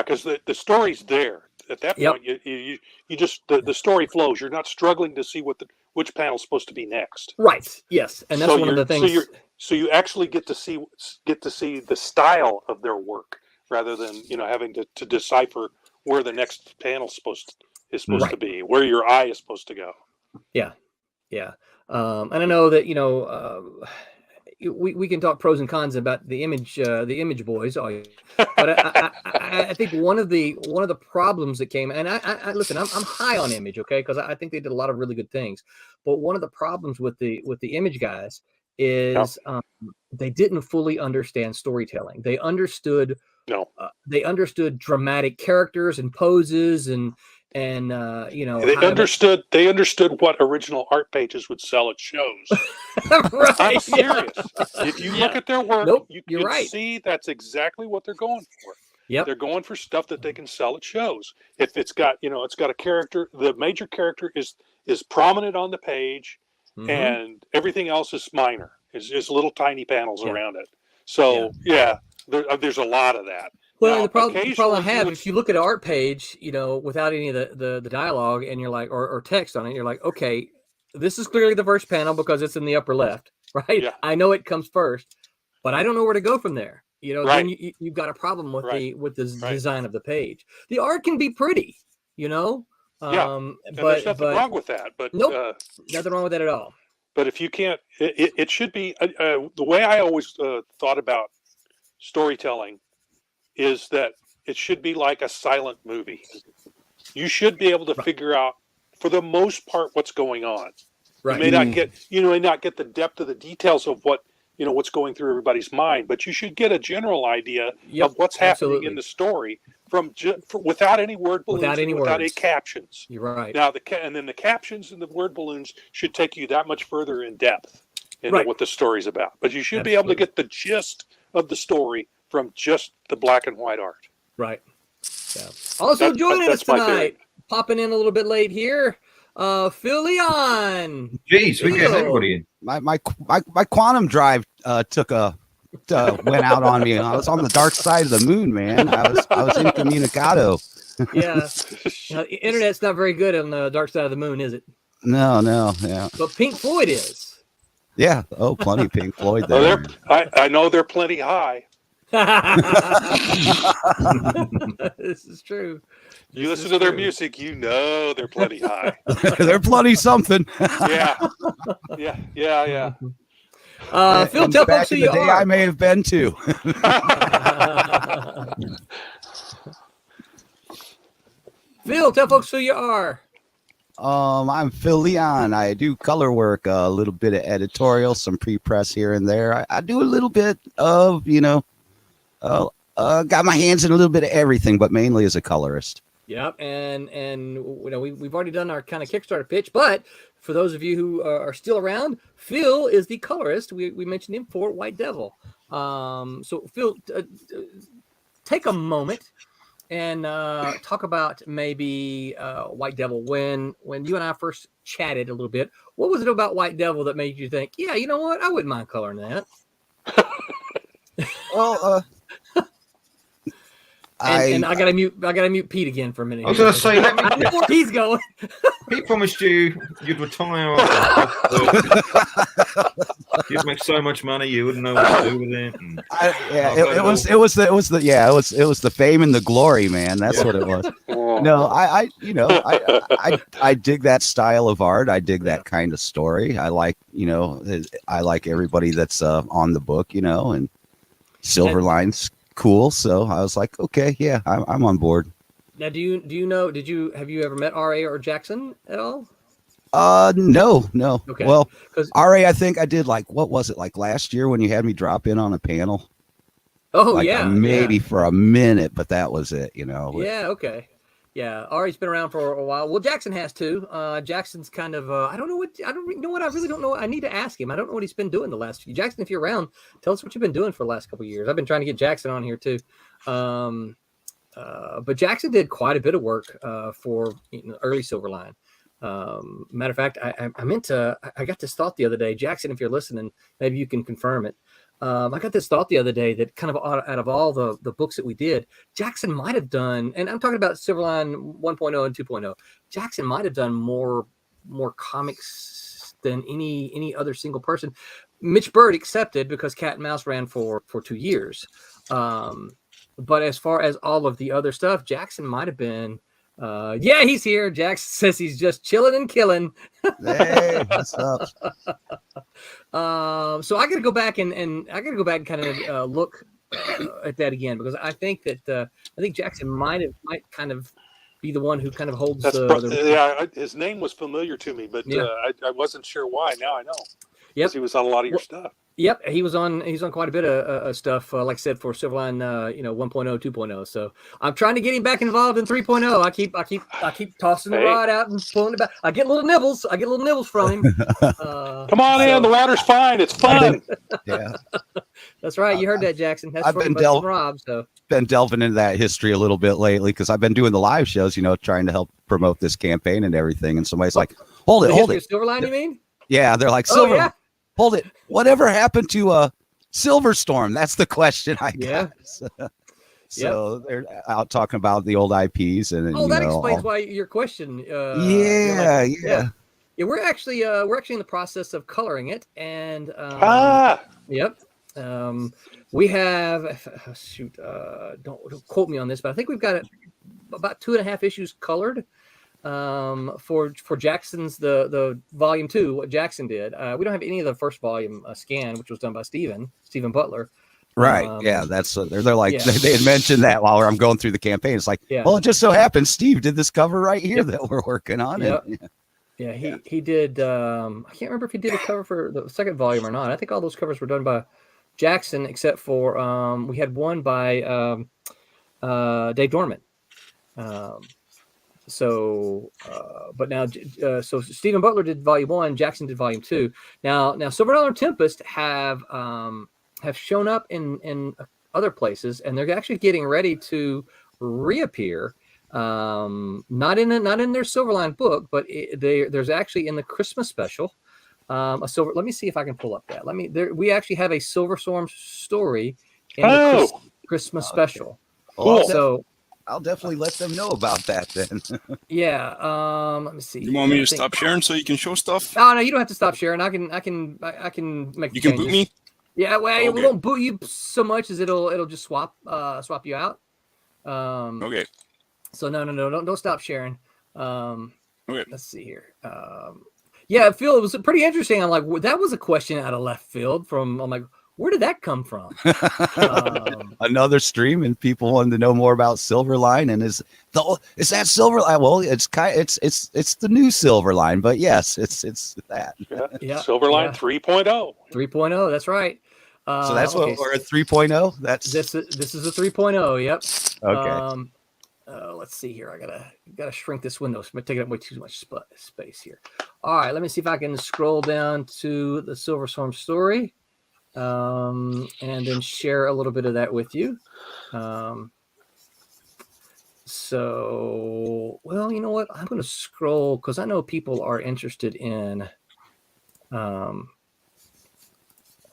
because the story's there at that point. You just the story flows. You're not struggling to see which panel's supposed to be next. Right. Yes, and that's one of the things. So you actually get to see the style of their work rather than having to decipher where the next panel's supposed to be, where your eye is supposed to go. Yeah. And I know that we can talk pros and cons about the image boys, but I think one of the problems that came, and I listen, I'm high on Image, okay, because I think they did a lot of really good things, but one of the problems with the Image guys is they didn't fully understand storytelling. They understood dramatic characters and poses and they understood what original art pages would sell at shows. Right. I'm serious. If you look at their work, you can see that's exactly what they're going for. Yep. They're going for stuff that they can sell at shows. If it's got a character, the major character is prominent on the page, and everything else is minor. It's just little tiny panels around it. So there's a lot of that. Well, the problem I have, if you look at an art page, without any of the dialogue, and you're like, or text on it, you're like, okay, this is clearly the first panel because it's in the upper left, right? Yeah. I know it comes first, but I don't know where to go from there. Right. Then you've got a problem with the design of the page. The art can be pretty, but there's nothing wrong with that. But nope, nothing wrong with that at all. But if you can't, it should be the way I always thought about storytelling is that it should be like a silent movie. You should be able to figure out, for the most part, what's going on. Right. You may not get the depth of the details of what's going through everybody's mind, but you should get a general idea of what's happening in the story without any word balloons, without any captions. You're right. Now and then the captions and the word balloons should take you that much further in depth into what the story's about. But you should be able to get the gist of the story from just the black and white art. Right. Yeah. Also joining us tonight, popping in a little bit late here, Phil Leon. Jeez, we got everybody in. My quantum drive went out on me. I was on the dark side of the moon, man. I was incommunicado. Yeah. Internet's not very good on the dark side of the moon, is it? No, yeah. But Pink Floyd is. Yeah. Oh, plenty of Pink Floyd there. I know they're plenty high. This is true. You listen to their music, they're plenty high. They're plenty something. Yeah. Phil, tell folks who you are. I may have been too. Phil, tell folks who you are. I'm Phil Leon. I do color work, a little bit of editorial, some pre-press here and there. I do a little bit of, got my hands in a little bit of everything, but mainly as a colorist. Yep, and we've already done our kind of Kickstarter pitch, but for those of you who are still around, Phil is the colorist. We mentioned him for White Devil. So Phil, take a moment and talk about maybe White Devil. When you and I first chatted a little bit, what was it about White Devil that made you think, yeah, you know what, I wouldn't mind coloring that? Well, I gotta mute Pete again for a minute. I was going to say, I know where he's going. Pete promised you'd retire. You'd make so much money you wouldn't know what to do with it. It was the fame and the glory, man. That's what it was. No, I dig that style of art. I dig that kind of story. I like everybody that's on the book, and Silverline's cool. So I was like, okay, yeah, I'm on board. Now, have you ever met R.A. or Jackson at all? No. Okay. Well, 'Cause- RA, I think I did like, what was it, like last year when you had me drop in on a panel? Oh, Like yeah. maybe yeah. for a minute, but that was it, you know. Yeah, okay. Yeah, Ari's been around for a while. Well, Jackson has too. Jackson's kind of I don't know what I don't know what I really don't know. I need to ask him. I don't know what he's been doing the last few. Jackson, if you're around, tell us what you've been doing for the last couple of years. I've been trying to get Jackson on here too. But Jackson did quite a bit of work for early Silverline. Matter of fact, I got this thought the other day. Jackson, if you're listening, maybe you can confirm it. I got this thought the other day that kind of out of all the books that we did, Jackson might have done, and I'm talking about Silverline 1.0 and 2.0. Jackson might have done more comics than any other single person. Mitch Bird accepted because Cat and Mouse ran for 2 years. But as far as all of the other stuff, Jackson might have been. Yeah, he's here. Jackson says he's just chilling and killing. Hey, what's up? So I got to go back and I got to go back and kind of look at that again, because I think that I think Jackson might kind of be the one who kind of holds. Yeah, his name was familiar to me, but yeah. I wasn't sure why. Now I know. Yep, he was on a lot of your stuff. Yep, he's on quite a bit of stuff, like I said, for Silverline, 1.0, 2.0. So I'm trying to get him back involved in 3.0. I keep tossing the rod out and pulling it back. I get little nibbles from him. Come on in, the water's fine. It's fun. Yeah, that's right. You heard that, Jackson. That's I've been Rob. So been delving into that history a little bit lately because I've been doing the live shows, trying to help promote this campaign and everything. And somebody's like, "Hold it." Silverline, you mean? Yeah, they're like, "Silver." Yeah. Hold it. Whatever happened to Silverstorm? That's the question I got. So they're out talking about the old IPs and that explains why your question. Yeah. We're actually in the process of coloring it, and yep. We have don't quote me on this, but I think we've got about 2.5 issues colored. For Jackson's the volume 2, what Jackson did. We don't have any of the first volume scan, which was done by Stephen Butler. Right. Yeah. That's they're like they had mentioned that while I'm going through the campaign. It's like, well, it just so happens Steve did this cover right here that we're working on. Yep. He did. I can't remember if he did a cover for the second volume or not. I think all those covers were done by Jackson, except for we had one by Dave Dorman. But now, so Stephen Butler did volume 1, Jackson did volume 2. Now Silver and Tempest have shown up in other places, and they're actually getting ready to reappear. Not in their Silverline book, but there's actually in the Christmas special. Let me see if I can pull up that. We actually have a Silverstorm story in the Christmas special. Cool. So I'll definitely let them know about that then. Yeah. Let me see. You want me to stop sharing so you can show stuff? No, you don't have to stop sharing. I can make. You can boot me. Yeah, well, we won't boot you so much as it'll just swap you out. Okay. So no, don't stop sharing. Okay. Let's see here. Yeah, Phil, it was pretty interesting. I'm like, that was a question out of left field I'm like, where did that come from? Another stream, and people wanted to know more about Silverline. And is that Silverline? Well, it's the new Silverline, but yes, it's that. Yeah. Silverline 3.0. 3.0. That's right. So that's what we're at 3.0. This is a 3.0. Yep. Okay. Let's see here. I gotta shrink this window. It's taking up way too much space here. All right. Let me see if I can scroll down to the Silverstorm story. And then share a little bit of that with you. So, well, you know what? I'm going to scroll because I know people are interested in.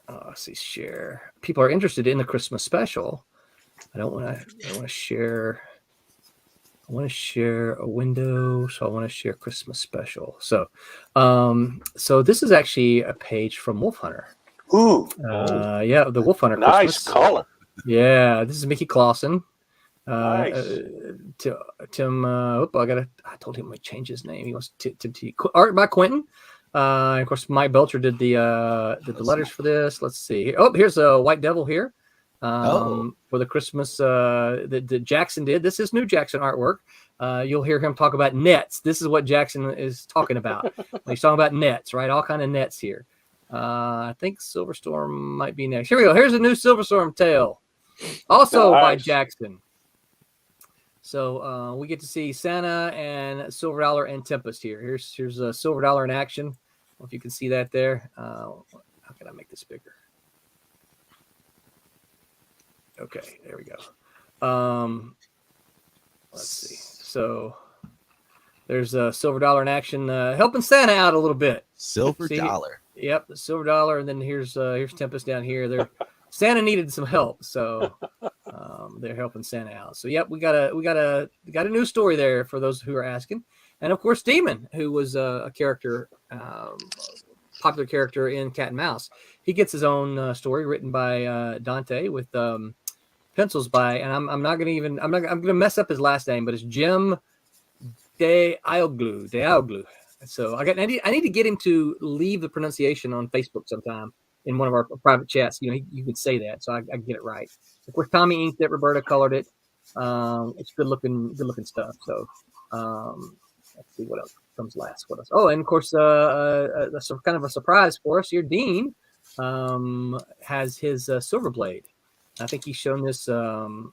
Let's see, share. People are interested in the Christmas special. I want to share. I want to share a window, so I want to share Christmas special. So this is actually a page from Wolf Hunter. Ooh. Yeah, the Wolf Hunter. Nice Christmas. color. Yeah, this is Mickey Clausen. Nice. Tim. I told him to change his name. He wants Tim. Art by Quentin. Of course, Mike Belcher did the letters for this. Let's see. Oh, here's a White Devil here. for the Christmas that Jackson did. This is new Jackson artwork. You'll hear him talk about nets. This is what Jackson is talking about. He's talking about nets, right? All kind of nets here. I think Silverstorm might be next. Here we go. Here's a new Silverstorm tale, also by Jackson. So we get to see Santa and Silver Dollar and Tempest here. Here's a Silver Dollar in action. I don't know if you can see that there. How can I make this bigger? Okay, there we go. Let's see. So there's a Silver Dollar in action, helping Santa out a little bit. Silver Dollar. Yep, the Silver Dollar, and then here's Tempest down here. Santa needed some help, so they're helping Santa out. So yep, we got a new story there for those who are asking, and of course Demon, who was a character, popular character in Cat and Mouse. He gets his own story written by Dante with pencils by, and I'm gonna mess up his last name, but it's Jim De Aoglu. So I need to get him to leave the pronunciation on Facebook sometime in one of our private chats. You know, you could say that, so I get it right. Of course, Tommy inked it. Roberta colored it. It's good looking stuff. So let's see what else comes last. What else? Oh, and of course, that's kind of a surprise for us here. Dean has his Silver Blade. I think he's shown this on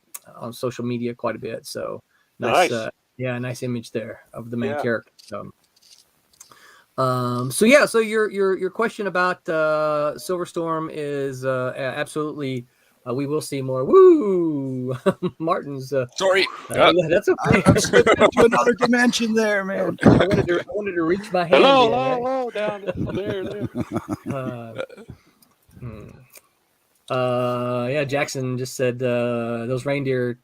social media quite a bit. So nice. Nice image there of the main character. So your question about Silverstorm is absolutely. We will see more. Woo! Martin's. Sorry, that's okay. I'm slipping into another dimension there, man. I wanted to reach my hand. Hello, down there. Jackson just said those reindeer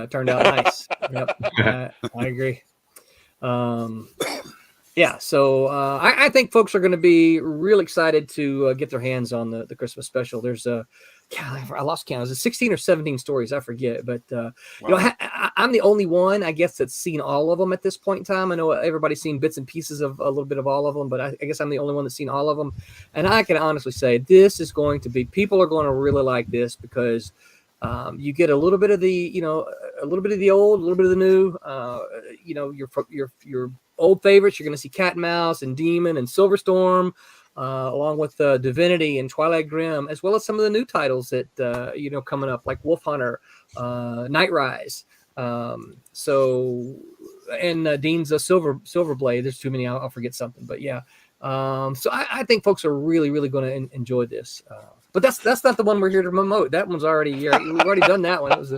turned out nice. Yep, I agree. So I think folks are going to be real excited to get their hands on the Christmas special. There's I lost count. Is it 16 or 17 stories? I forget. But I'm the only one, I guess, that's seen all of them at this point in time. I know everybody's seen bits and pieces of a little bit of all of them, but I guess I'm the only one that's seen all of them. And I can honestly say this is going to be, people are going to really like this because you get a little bit of the, a little bit of the old, a little bit of the new. Your old favorites. You're going to see Cat and Mouse and Demon and Silverstorm, along with Divinity and Twilight Grim, as well as some of the new titles that coming up, like Wolf Hunter, Night Rise. Dean's Silver Blade. There's too many. I'll forget something, but yeah. So I think folks are really, really going to enjoy this. But that's not the one we're here to promote. That one's already here. We've already done that one. It was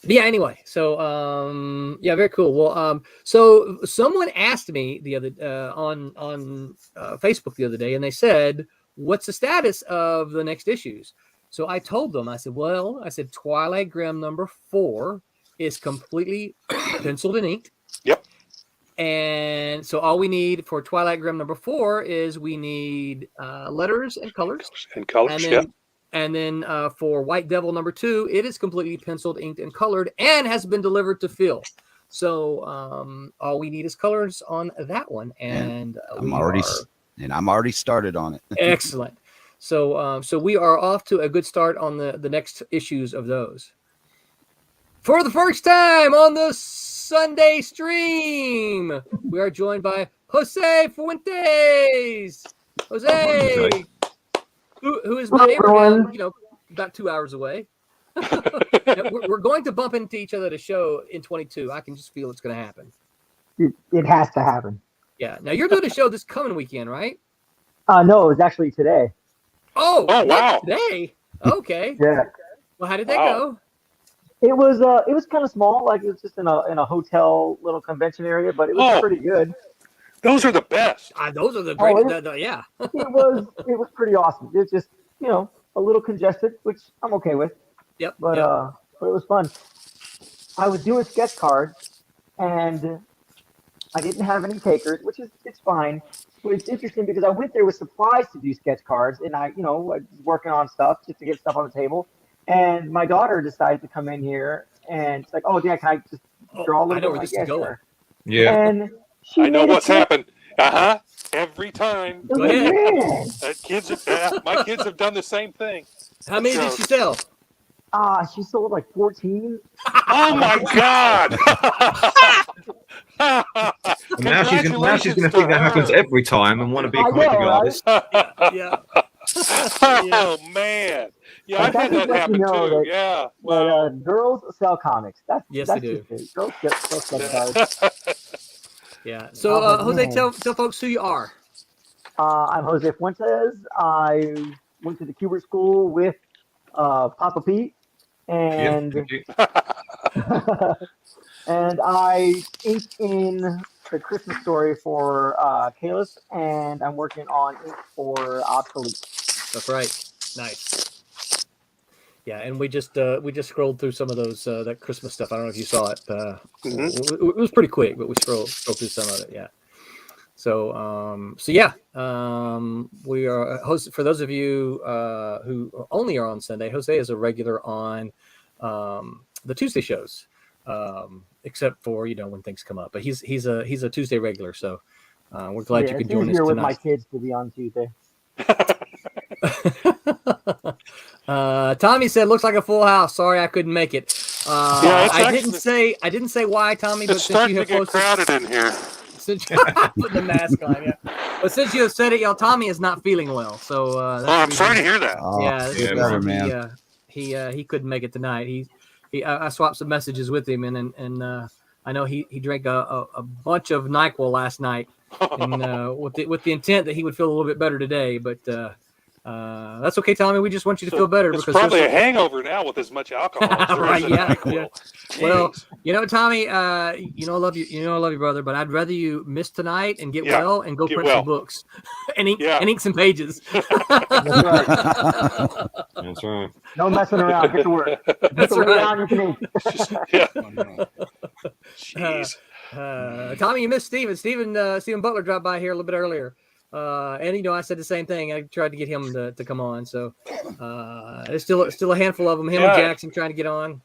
anyway. So very cool. Well, so someone asked me the other on Facebook the other day, and they said, "What's the status of the next issues?" So I told them, I said, Twilight Grim number 4 is completely penciled and inked. Yep. And so all we need for Twilight Grim number 4 is we need letters and colors. And then for White Devil number 2, it is completely penciled, inked, and colored, and has been delivered to Phil. So all we need is colors on that one, and I'm already started on it. Excellent. So we are off to a good start on the next issues of those. For the first time on the Sunday stream, we are joined by Jose Fuentes. Jose, who is my neighbor, about 2 hours away. We're going to bump into each other at a show in 22. I can just feel it's going to happen. It has to happen. Yeah. Now you're doing a show this coming weekend, right? No, it was actually today. Oh wow! Today. Okay. Yeah. Well, how did that go? It was kind of small, like it was just in a hotel little convention area, but it was pretty good. Those are the best. Those are the great. Yeah. it was pretty awesome. It's just a little congested, which I'm okay with. Yep. But it was fun. I was doing sketch cards, and I didn't have any takers, which it's fine. But it's interesting because I went there with supplies to do sketch cards, and I was working on stuff just to get stuff on the table. And my daughter decided to come in here, and she's like, "Oh, Dad, can I just draw a little bit?" I know where this is going. Sure. Yeah. And I know what's happened. every time. Go ahead. My kids have done the same thing. How many did she sell? She sold like 14. Oh my God! Now she's going to think that happens every time and want to be a comic book artist. Yeah. Oh man! Yeah, I've had that happen too. Yeah. Well, girls sell comics. Yes, that's they do. Just it. Girls sell sketch cards. Yeah. So, Jose, tell folks who you are. I'm Jose Fuentes. I went to the Kubert School with Papa Pete, and and I inked in the Christmas story for Kalis, and I'm working on ink for Obsolete. That's right. Nice. Yeah, and we just scrolled through some of those that Christmas stuff. I don't know if you saw it. It was pretty quick, but we scrolled through some of it. Yeah. So we are host for those of you who only are on Sunday. Jose is a regular on the Tuesday shows, except for when things come up. But he's a Tuesday regular, so we're glad you could join us tonight. With my kids to be on Tuesday. Tommy said, "Looks like a full house. Sorry, I couldn't make it." I didn't say why, Tommy. But since you have get crowded in here. Since you put the mask on, yeah. But since you have said it, Tommy is not feeling well. So I'm sorry to hear that. He couldn't make it tonight. I swapped some messages with him, and I know he drank a bunch of NyQuil last night, and with the intent that he would feel a little bit better today, but. That's okay, Tommy. We just want you to feel better. It's probably a hangover now with as much alcohol. Right? Yeah. Well, Tommy. I love you. I love you, brother. But I'd rather you miss tonight and get well and go print some books and ink some pages. That's right. That's right. No messing around. Get to work. That's right. Jeez. Tommy, you missed Steven. Steven Butler dropped by here a little bit earlier. And I said the same thing. I tried to get him to come on. So there's still a handful of them. Him and Jackson trying to get on.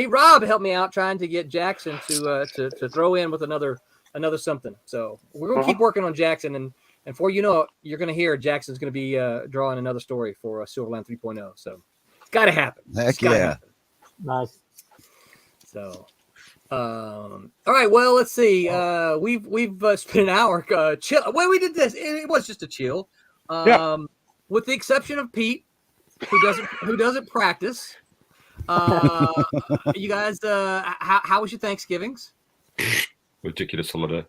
Rob helped me out trying to get Jackson to throw in with another something. So we're gonna keep working on Jackson, and before you know it, you're gonna hear Jackson's gonna be drawing another story for Silverline 3.0. So it's got to happen. Heck yeah! Nice. So. All right. Well, let's see. We've spent an hour chill. Well, we did this. It was just a chill. With the exception of Pete, who doesn't practice. You guys, how was your Thanksgivings? Ridiculous holiday.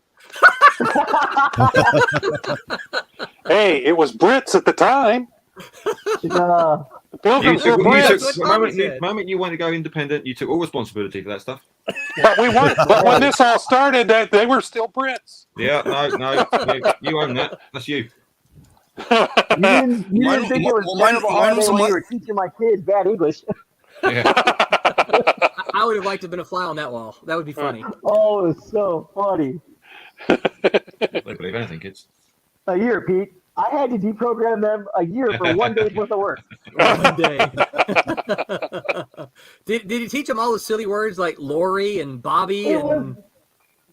Hey, it was Brits at the time. The moment you want to go independent, you took all responsibility for that stuff. But when this all started, they were still Brits. Yeah, no, you own that. That's you. You didn't think it was when you were teaching my kids bad English. Yeah. I would have liked to have been a fly on that wall. That would be funny. Oh, it's so funny. They believe anything, kids. A year, Pete. I had to deprogram them a year for 1 day's worth of work. 1 day. Did you teach them all the silly words like Lori and Bobby? It wasn't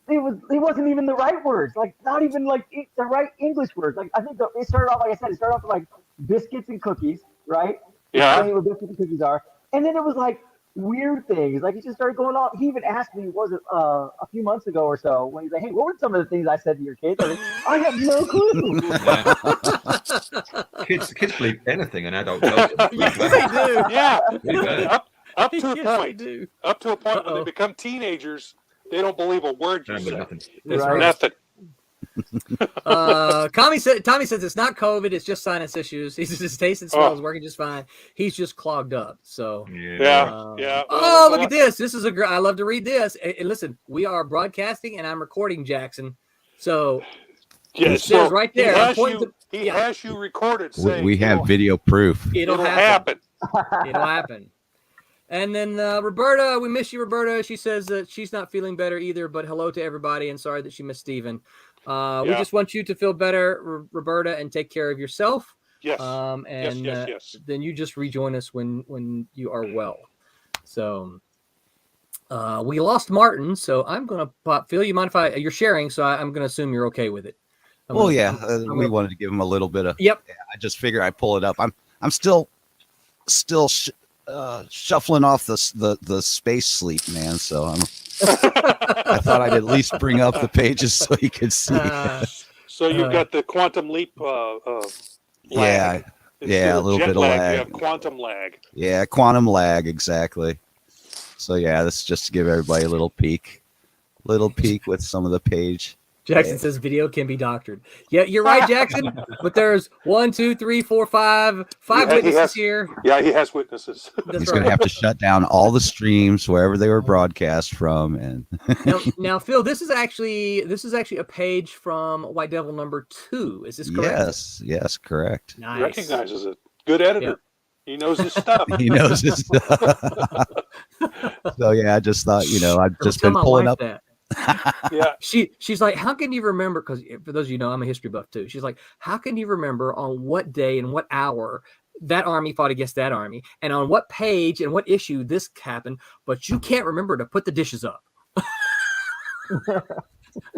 even the right words. Like not even like the right English words. Like I think it started off, like I said, it started off with like biscuits and cookies, right? Yeah. Explaining what biscuits and cookies are, and then it was like weird things. Like he just started going off. He even asked me, was it a few months ago or so, when he's like, "Hey, what were some of the things I said to your kids?" I have no clue. Kids believe anything an adult does. Yes, they do. Yeah. Up to a point. Yes, up to a point when they become teenagers, they don't believe a word you say. Nothing. Right. Nothing. Tommy says it's not COVID, it's just sinus issues. His taste and smell is working just fine. He's just clogged up. So yeah. Oh, look at this. This is I love to read this. And listen, we are broadcasting and I'm recording Jackson. So it says right there. He has you recorded. Saying, we have video proof. It'll happen. It'll happen. And then Roberta, we miss you, Roberta. She says that she's not feeling better either, but hello to everybody and sorry that she missed Steven. We just want you to feel better, Roberta, and take care of yourself. Yes. Yes. Then you just rejoin us when you are well. So we lost Martin, so I'm going to pop. Phil, you mind if you're sharing, so I'm going to assume you're okay with it. Well, yeah, we wanted to give him a little bit of. Yep. Yeah, I just figure I pull it up. I'm still shuffling off the space sleep, man. So I thought I'd at least bring up the pages so you could see. So you've got the quantum leap. Yeah, Instead a of little jet bit of lag. lag. You have quantum lag. Yeah, quantum lag, exactly. So yeah, this is just to give everybody a little peek with some of the page. Jackson says video can be doctored. Yeah, you're right, Jackson. But there's 1, 2, 3, 4, 5 witnesses here. Yeah, he has witnesses. He's going to have to shut down all the streams wherever they were broadcast from. And now, Phil, this is actually a page from White Devil #2. Is this correct? Yes, correct. Nice. He recognizes it. Good editor. Yep. He knows his stuff. He knows his stuff. So yeah, I just thought, I've just been pulling up. That. Yeah. She's like, how can you remember? Because for those of you know, I'm a history buff too. She's like, how can you remember on what day and what hour that army fought against that army, and on what page and what issue this happened, but you can't remember to put the dishes up?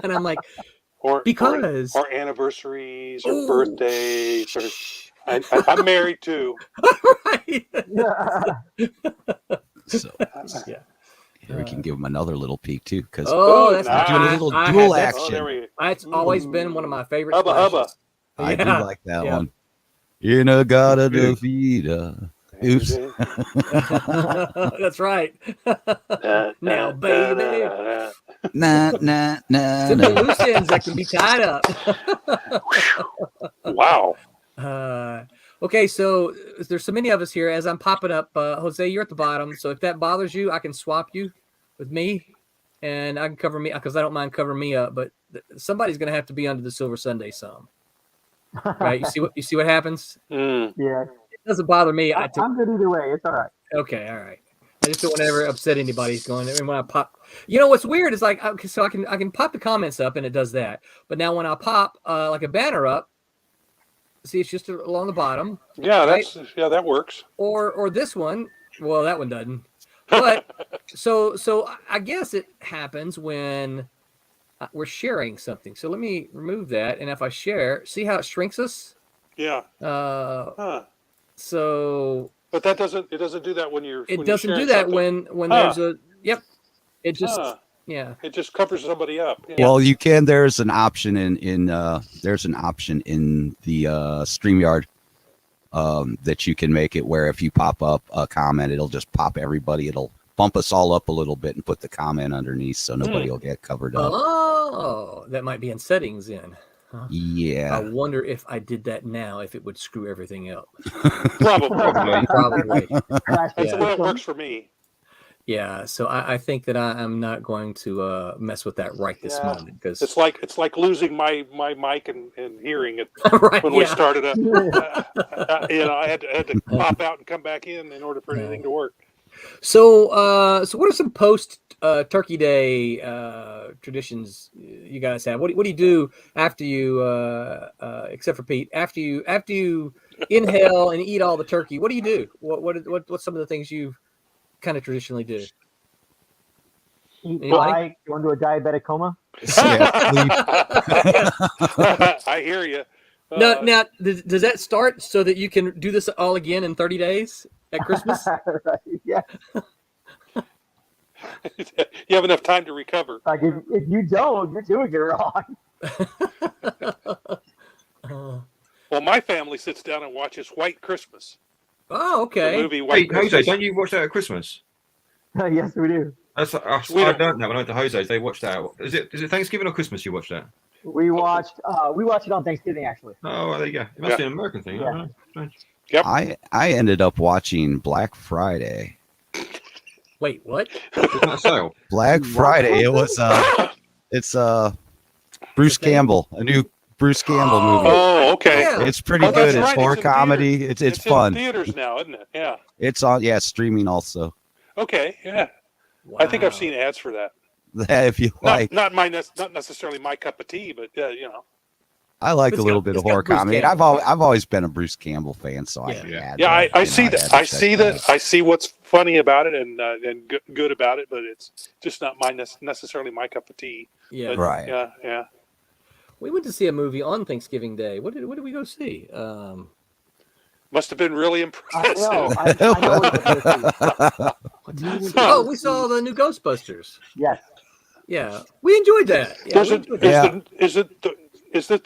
And I'm like, because or anniversaries or birthdays. Or, I'm married too. Right. So, yeah. We can give him another little peek too, because that's we're doing a little dual action. That's always been one of my favorite. Hubba hubba. I do like that one. You know, gotta defeat Oops. That's right. Now, baby. Nah. Simple loose ends that can be tied up. Wow. Okay, so there's so many of us here. As I'm popping up, Jose, you're at the bottom. So if that bothers you, I can swap you with me, and I can cover me because I don't mind covering me up. But somebody's going to have to be under the Silver Sunday some. Right? You see what happens? Mm. Yeah. It doesn't bother me. I'm good either way. It's all right. Okay, all right. I just don't want to ever upset anybody going. And when I pop, what's weird is like, so I can pop the comments up and it does that. But now when I pop like a banner up, see, it's just along the bottom. Yeah, right? that works. Or this one. Well, that one doesn't. But so I guess it happens when we're sharing something. So let me remove that. And if I share, see how it shrinks us? Yeah. So. But it doesn't do that when you're. It doesn't do that when there's a. Yep. It just. Yeah. It just covers somebody up. Yeah. Well, you can. There's an option in the StreamYard that you can make it where if you pop up a comment, it'll just pop everybody. It'll bump us all up a little bit and put the comment underneath so nobody will get covered up. Oh, that might be in settings then. Huh? Yeah. I wonder if I did that now, if it would screw everything up. Probably. That's Yeah. the way it works for me. Yeah, so I think that I'm not going to mess with that right this moment because it's like losing my mic and hearing it right, when we started up. I had to pop out and come back in order for anything to work. So what are some post Turkey Day traditions you guys have? What do you do after you, except for Pete, after you inhale and eat all the turkey? What do you do? What's some of the things you kind of traditionally do? Go into a diabetic coma. I hear you. Now, does that start so that you can do this all again in 30 days at Christmas? Right, yeah. You have enough time to recover. Like if you don't, you're doing it wrong. Well, my family sits down and watches White Christmas. Oh, okay. The movie White Christmas. Jose, don't you watch that at Christmas? Yes, we do. I learned that when I went to Jose's. They watched that. Is it Thanksgiving or Christmas you watched that? We watched it on Thanksgiving actually. Oh, well, there you go. It must be an American thing. Yeah. Yep. I ended up watching Black Friday. Wait, what? Isn't that sale? Black Friday. It was it's Bruce Campbell, a new Bruce Campbell movie. Oh, okay. Yeah. It's pretty Oh, good. that's It's right. horror It's in comedy. theaters. It's fun. In theaters now, isn't it? Yeah. It's on streaming also. Okay. Yeah. Wow. I think I've seen ads for that. If you like. Not necessarily my cup of tea, but I like It's a little got- bit it's of got horror Bruce comedy. And Campbell. I've always been a Bruce Campbell fan, so Yeah. I see that. I see that. I see what's funny about it and good about it, but it's just not necessarily my cup of tea. Yeah. But, Right. Yeah. We went to see a movie on Thanksgiving Day. What did we go see? Must have been really impressive. I know what it is. Oh, we saw the new Ghostbusters. Yes. Yeah, we enjoyed that. Yeah, Is it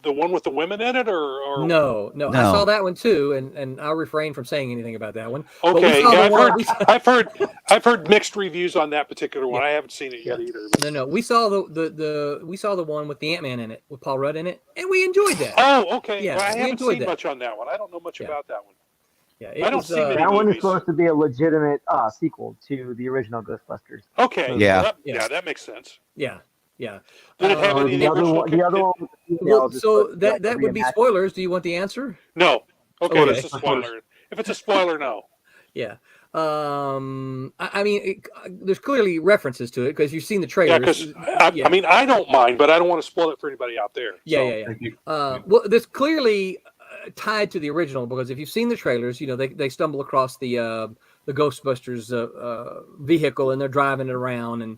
the one with the women in it, or no? I saw that one too, and I'll refrain from saying anything about that one. Okay, I've heard mixed reviews on that particular one. I haven't seen it yet either. But. No, we saw the one with the Ant-Man in it, with Paul Rudd in it, and we enjoyed that. Oh, okay. Yeah, well, I haven't seen that. much on that one. I don't know much about that one. Yeah, I don't see many that one movies. is supposed to be a legitimate sequel to the original Ghostbusters. Okay. Yeah. That makes sense. Yeah. Did it have any the other one? So that would be spoilers. Do you want the answer? No. Okay. It's a spoiler. If it's a spoiler, no. Yeah. I mean, there's clearly references to it because you've seen the trailers. I mean, I don't mind, but I don't want to spoil it for anybody out there. Yeah. Well, there's clearly tied to the original because if you've seen the trailers, they stumble across the Ghostbusters vehicle and they're driving it around and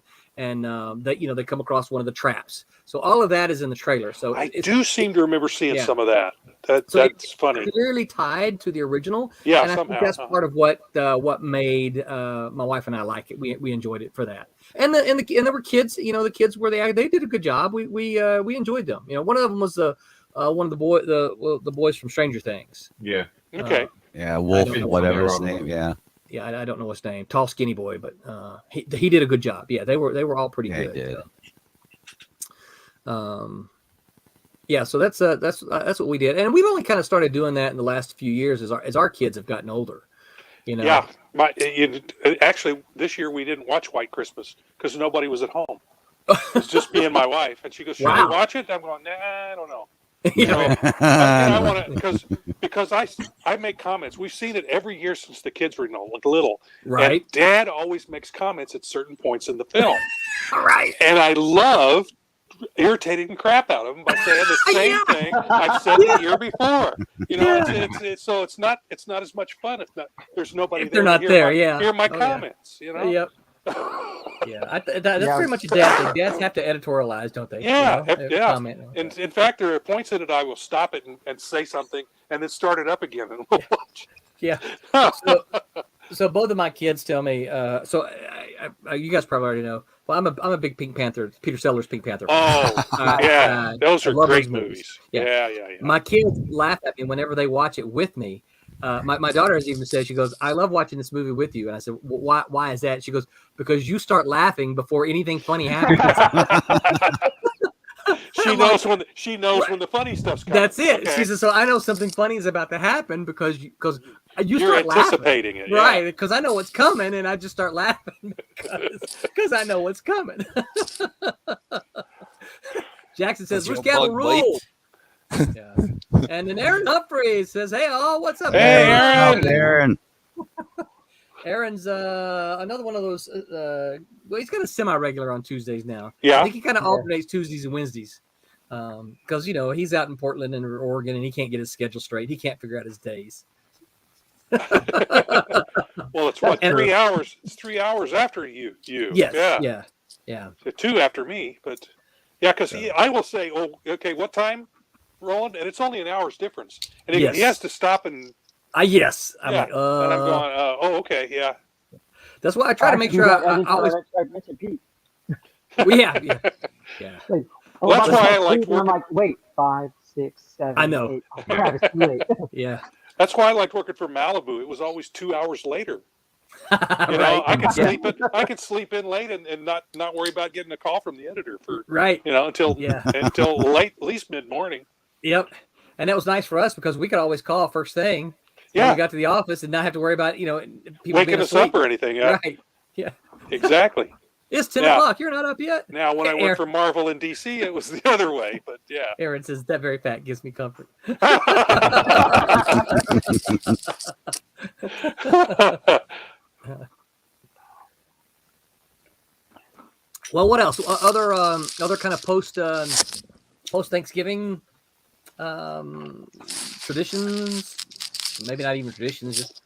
they come across one of the traps. So all of that is in the trailer. So I do seem to remember seeing some of that. That's funny. Clearly tied to the original. Yeah, and I somehow. think that's part of what made my wife and I like it. We enjoyed it for that. And there were kids. The kids they did a good job. We enjoyed them. One of them was one of the boys from Stranger Things. Yeah. Okay. Yeah, Wolf, whatever his name. Yeah. Yeah, I don't know his name. Tall, skinny boy, but he did a good job. Yeah, they were all pretty good. He did. Yeah, so that's what we did, and we've only kind of started doing that in the last few years as our kids have gotten older. Yeah, actually this year we didn't watch White Christmas because nobody was at home. It was just me and my wife, and she goes, "Should we watch it?" I'm going, "Nah, I don't know." I want to because I make comments. We've seen it every year since the kids were little. Right. And Dad always makes comments at certain points in the film. Right. And I love irritating the crap out of them by saying the same thing I've said the year before. So it's not as much fun if there's nobody if there. They're not there. Hear my comments. Yep. Yeah, that's pretty much a dad thing. Dads have to editorialize, don't they? Yeah, Comment. And in fact, there are points in it I will stop it and say something, and then start it up again, and we'll watch. Yeah. So both of my kids tell me. You guys probably already know. Well, I'm a big Pink Panther, Peter Sellers Pink Panther. Oh, yeah, those are great movies. Yeah. My kids laugh at me whenever they watch it with me. My daughter has even said, she goes, "I love watching this movie with you." And I said, why is that? She goes, "Because you start laughing before anything funny happens." She knows when the funny stuff's coming. That's it. Okay. She says, "So I know something funny is about to happen because you You're start anticipating laughing. it, right? Because I know what's coming, and I just start laughing because I know what's coming." Jackson says, "Which gavel roll?" Yeah. And then Aaron Humphreys says, "Hey, all, what's up, Hey, Aaron. Aaron's another one of those. Well, he's got a semi-regular on Tuesdays now. Yeah. I think he kind of alternates Tuesdays and Wednesdays because he's out in Portland and Oregon and he can't get his schedule straight. He can't figure out his days. Well, it's 3 hours. It's 3 hours after you. Yes. Yeah. 2 after me, but because I will say, "Oh, okay, what time, Roland?" And it's only an hour's difference, and he has to stop and. Yes. I'm like, and I'm going, "Oh, okay, yeah." That's why I try to make sure I always. I mentioned Pete. Yeah. Like, Well, that's why I like working. I'm like, wait, 5, 6, 7. I know. 8. Oh, crap, it's too late. Yeah. That's why I liked working for Malibu. It was always 2 hours later. Right. I could sleep in late and not worry about getting a call from the editor for until late, at least mid morning. Yep. And that was nice for us because we could always call first thing. Yeah. When we got to the office and not have to worry about people waking us up or anything. Yeah. Right. Yeah. Exactly. It's 10 o'clock. You're not up yet. Now, when I worked for Marvel in DC, it was the other way. But yeah. Aaron says that very fact gives me comfort. Well, what else? Other kind of post Thanksgiving traditions? Maybe not even traditions. Just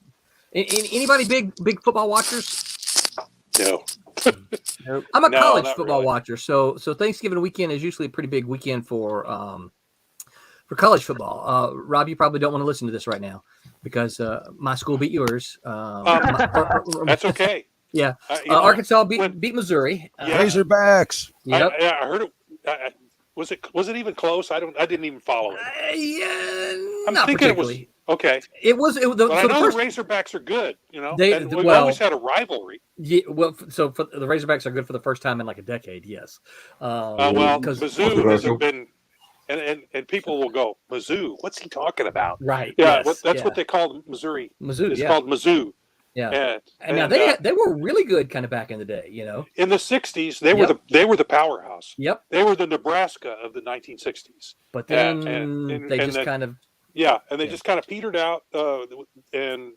anybody big football watchers? No. Nope. I'm a No, college not football really. watcher, so Thanksgiving weekend is usually a pretty big weekend for college football. Rob, you probably don't want to listen to this right now because my school beat yours. That's okay. Yeah, You know, Arkansas beat Missouri. Yeah. Razorbacks. Yep. I heard it. Was it even close? I didn't even follow it. Yeah, I'm not thinking it was particularly. okay. It was. But so I the know first, the Razorbacks are good. You know, They- and we've well- always had a rivalry. yeah, well, so for the Razorbacks are good for the first time in like a decade. Yes. Well, 'cause- Mizzou hasn't been, and people will go, Mizzou, what's he talking about? Right. Yeah, yes, that's what they call Missouri. Mizzou. It's yeah. called Mizzou. Yeah. And now they were really good kind of back in the day. You know. in the '60s, they were the powerhouse. Yep. They were the Nebraska of the 1960s. But then they and just then- kind of. Yeah, and they just kind of petered out and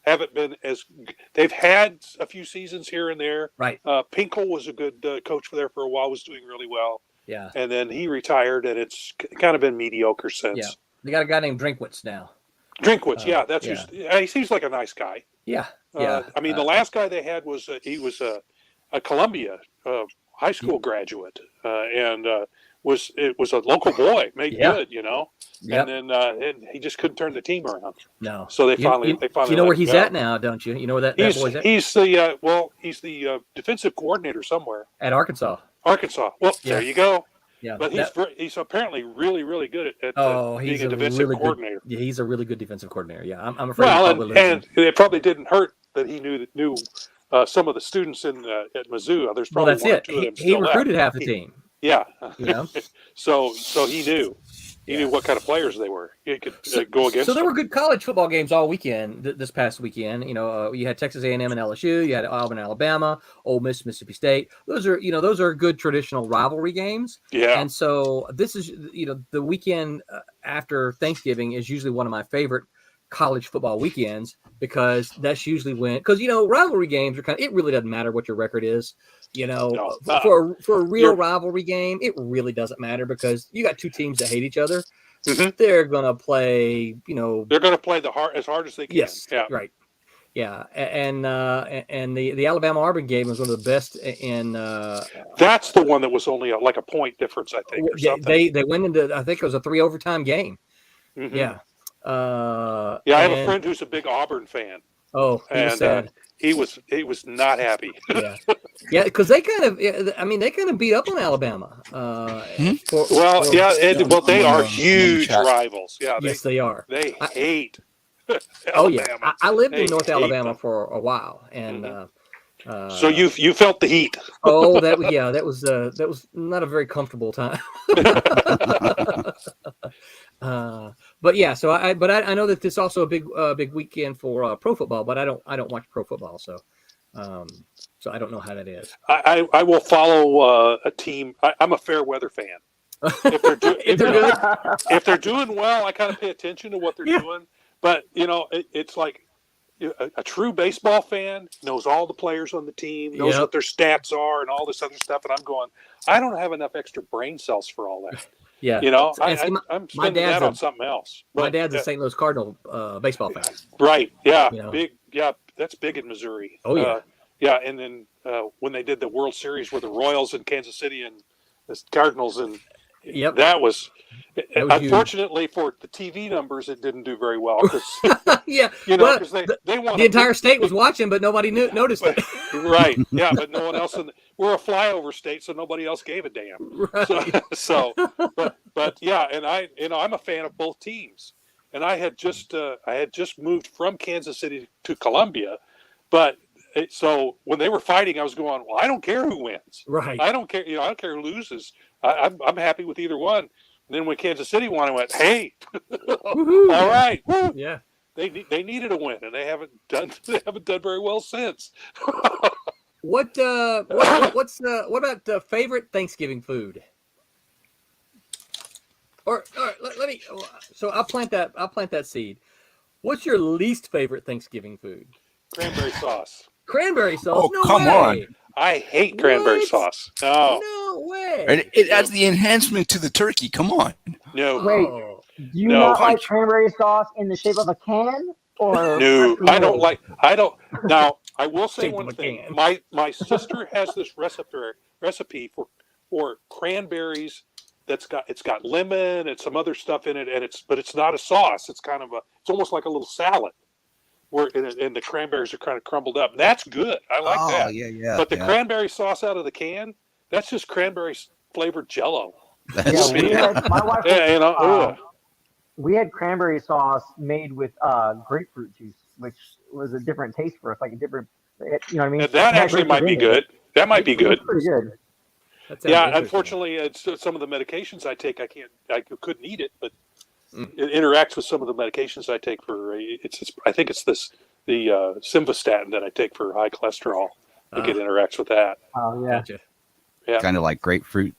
haven't been as. They've had a few seasons here and there. Right. Pinkel was a good coach for there for a while. Was doing really well. Yeah. And then he retired, and it's kind of been mediocre since. Yeah. They got a guy named Drinkwitz now. Drinkwitz, yeah, that's yeah. he seems like a nice guy. Yeah. Yeah. I mean, the last guy they had was he was a Columbia high school graduate, and was a local boy, made good, you know. Yep. And then and he just couldn't turn the team around. No. So they You finally. know let where him he's go. at now, don't you? You know where that boy's at? He's the defensive coordinator somewhere. At Arkansas. Arkansas. Well, Yeah. there you go. Yeah. But he's apparently really, really good at he's being a defensive really coordinator. Good, yeah, he's a really good defensive coordinator. Yeah, I'm afraid. Well, he'll and it probably didn't hurt that he knew some of the students at Mizzou. There's well, probably that's one or it. two of them He still recruited left. half the team. Yeah. You know. so he knew. He knew what kind of players they were. He could go against. So there them. were good college football games all weekend. This past weekend, you know, you had Texas A&M and LSU. You had Auburn, Alabama, Ole Miss, Mississippi State. Those are good traditional rivalry games. Yeah. And so this is, the weekend after Thanksgiving is usually one of my favorite college football weekends because that's usually when, because rivalry games are it really doesn't matter what your record is. For a real rivalry game, it really doesn't matter because you got two teams that hate each other. Mm-hmm. They're gonna play, They're going to play as hard as they can. Yes, Yeah. right. Yeah, and the Alabama Auburn game was one of the best in. That's the one that was only like a point difference, I think, or something. They went into, I think it was a 3 overtime game. Mm-hmm. Yeah. I have a friend who's a big Auburn fan. Oh, he was sad. He was not happy. Yeah, yeah, because they kind of beat up on Alabama. They are huge rivals. Yeah, yes, they are. They hate. Oh yeah, I lived in North hate Alabama them. for a while, and so you felt the heat. Oh, that was not a very comfortable time. But yeah, so I know that this is also a big weekend for pro football, but I don't watch pro football, so I don't know how that is. I will follow a team. I'm a fair weather fan. If they're doing well, I kind of pay attention to what they're doing. But it's like a true baseball fan knows all the players on the team, knows what their stats are, and all this other stuff. And I'm going, I don't have enough extra brain cells for all that. Yeah, I'm spending that on something else. My dad's a St. Louis Cardinal baseball fan. Right. Yeah. Big. Yeah. That's big in Missouri. Oh yeah. Yeah. And then when they did the World Series with the Royals in Kansas City and the Cardinals, and that was unfortunately huge. For the TV numbers, it didn't do very well. Yeah. Because they want the entire state was watching, but nobody noticed it. Right. Yeah. But no one else. We're a flyover state, so nobody else gave a damn. Right. But yeah, and I'm a fan of both teams, and I had just moved from Kansas City to Columbia, but so when they were fighting, I was going, well, I don't care who wins. Right. I don't care. I don't care who loses. I'm happy with either one. And then when Kansas City won, I went, hey, all right, woo. Yeah. They needed a win, and they haven't done very well since. What about favorite Thanksgiving food? Or let me. So I'll plant that seed. What's your least favorite Thanksgiving food? Cranberry sauce. Cranberry sauce? Oh, no come way. on. I hate cranberry sauce. No. No way. And it adds the enhancement to the turkey. Come on. No. Wait, do you not like cranberry sauce in the shape of a can Or No, freshly I don't made? like. I don't. Now, I will say Take one them thing. again. My sister has this recipe for cranberries. It's got lemon and some other stuff in it, and it's not a sauce. It's kind of it's almost like a little salad, where and the cranberries are kind of crumbled up. That's good. I like Oh, that. yeah. But the cranberry sauce out of the can, that's just cranberry flavored Jello. Yeah, we had my wife. Yeah, We had cranberry sauce made with grapefruit juice, which was a different taste for us, like a different, you know what I mean? And that It had actually grapefruit might be in it. good. That might be It was good. pretty good. That sounds Yeah, interesting. unfortunately, it's some of the medications I take. I couldn't eat it, but it interacts with some of the medications I take for. I think it's the simvastatin that I take for high cholesterol. I think it interacts with that. Oh yeah. Gotcha. Yeah, Kind of like grapefruit.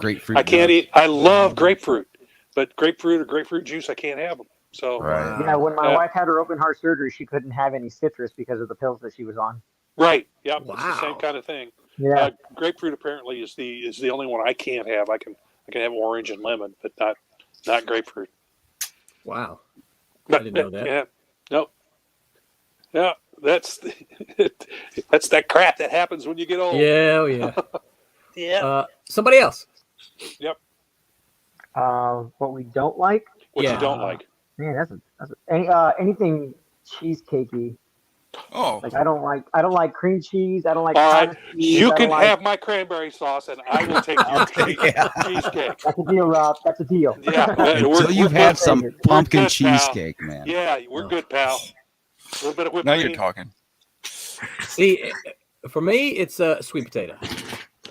I can't nuts. eat. I love grapefruit, but grapefruit or grapefruit juice, I can't have them. So Right. Yeah, when my wife had her open heart surgery, she couldn't have any citrus because of the pills that she was on. right, yeah, it's the Wow. same kind of thing. Yeah. Grapefruit apparently is the only one I can't have. I can have orange and lemon, but not grapefruit. Wow. I didn't know that. Yeah, no, yeah, that's that crap that happens when you get old. Yeah, oh yeah. Yeah. Somebody else. Yep. What we don't like? What Yeah. you don't like? Man, anything cheesecakey. Oh, Like I don't like cream cheese. I don't like All right, cottage cheese. you I can don't like, have my cranberry sauce, and I will take your cheesecake. That's a deal, Rob. That's a deal. Yeah, Until you've had some We're pumpkin good, pal. cheesecake, man. Yeah, we're good, pal. A little bit of whipped now cream. you're talking. See, for me, it's sweet potato.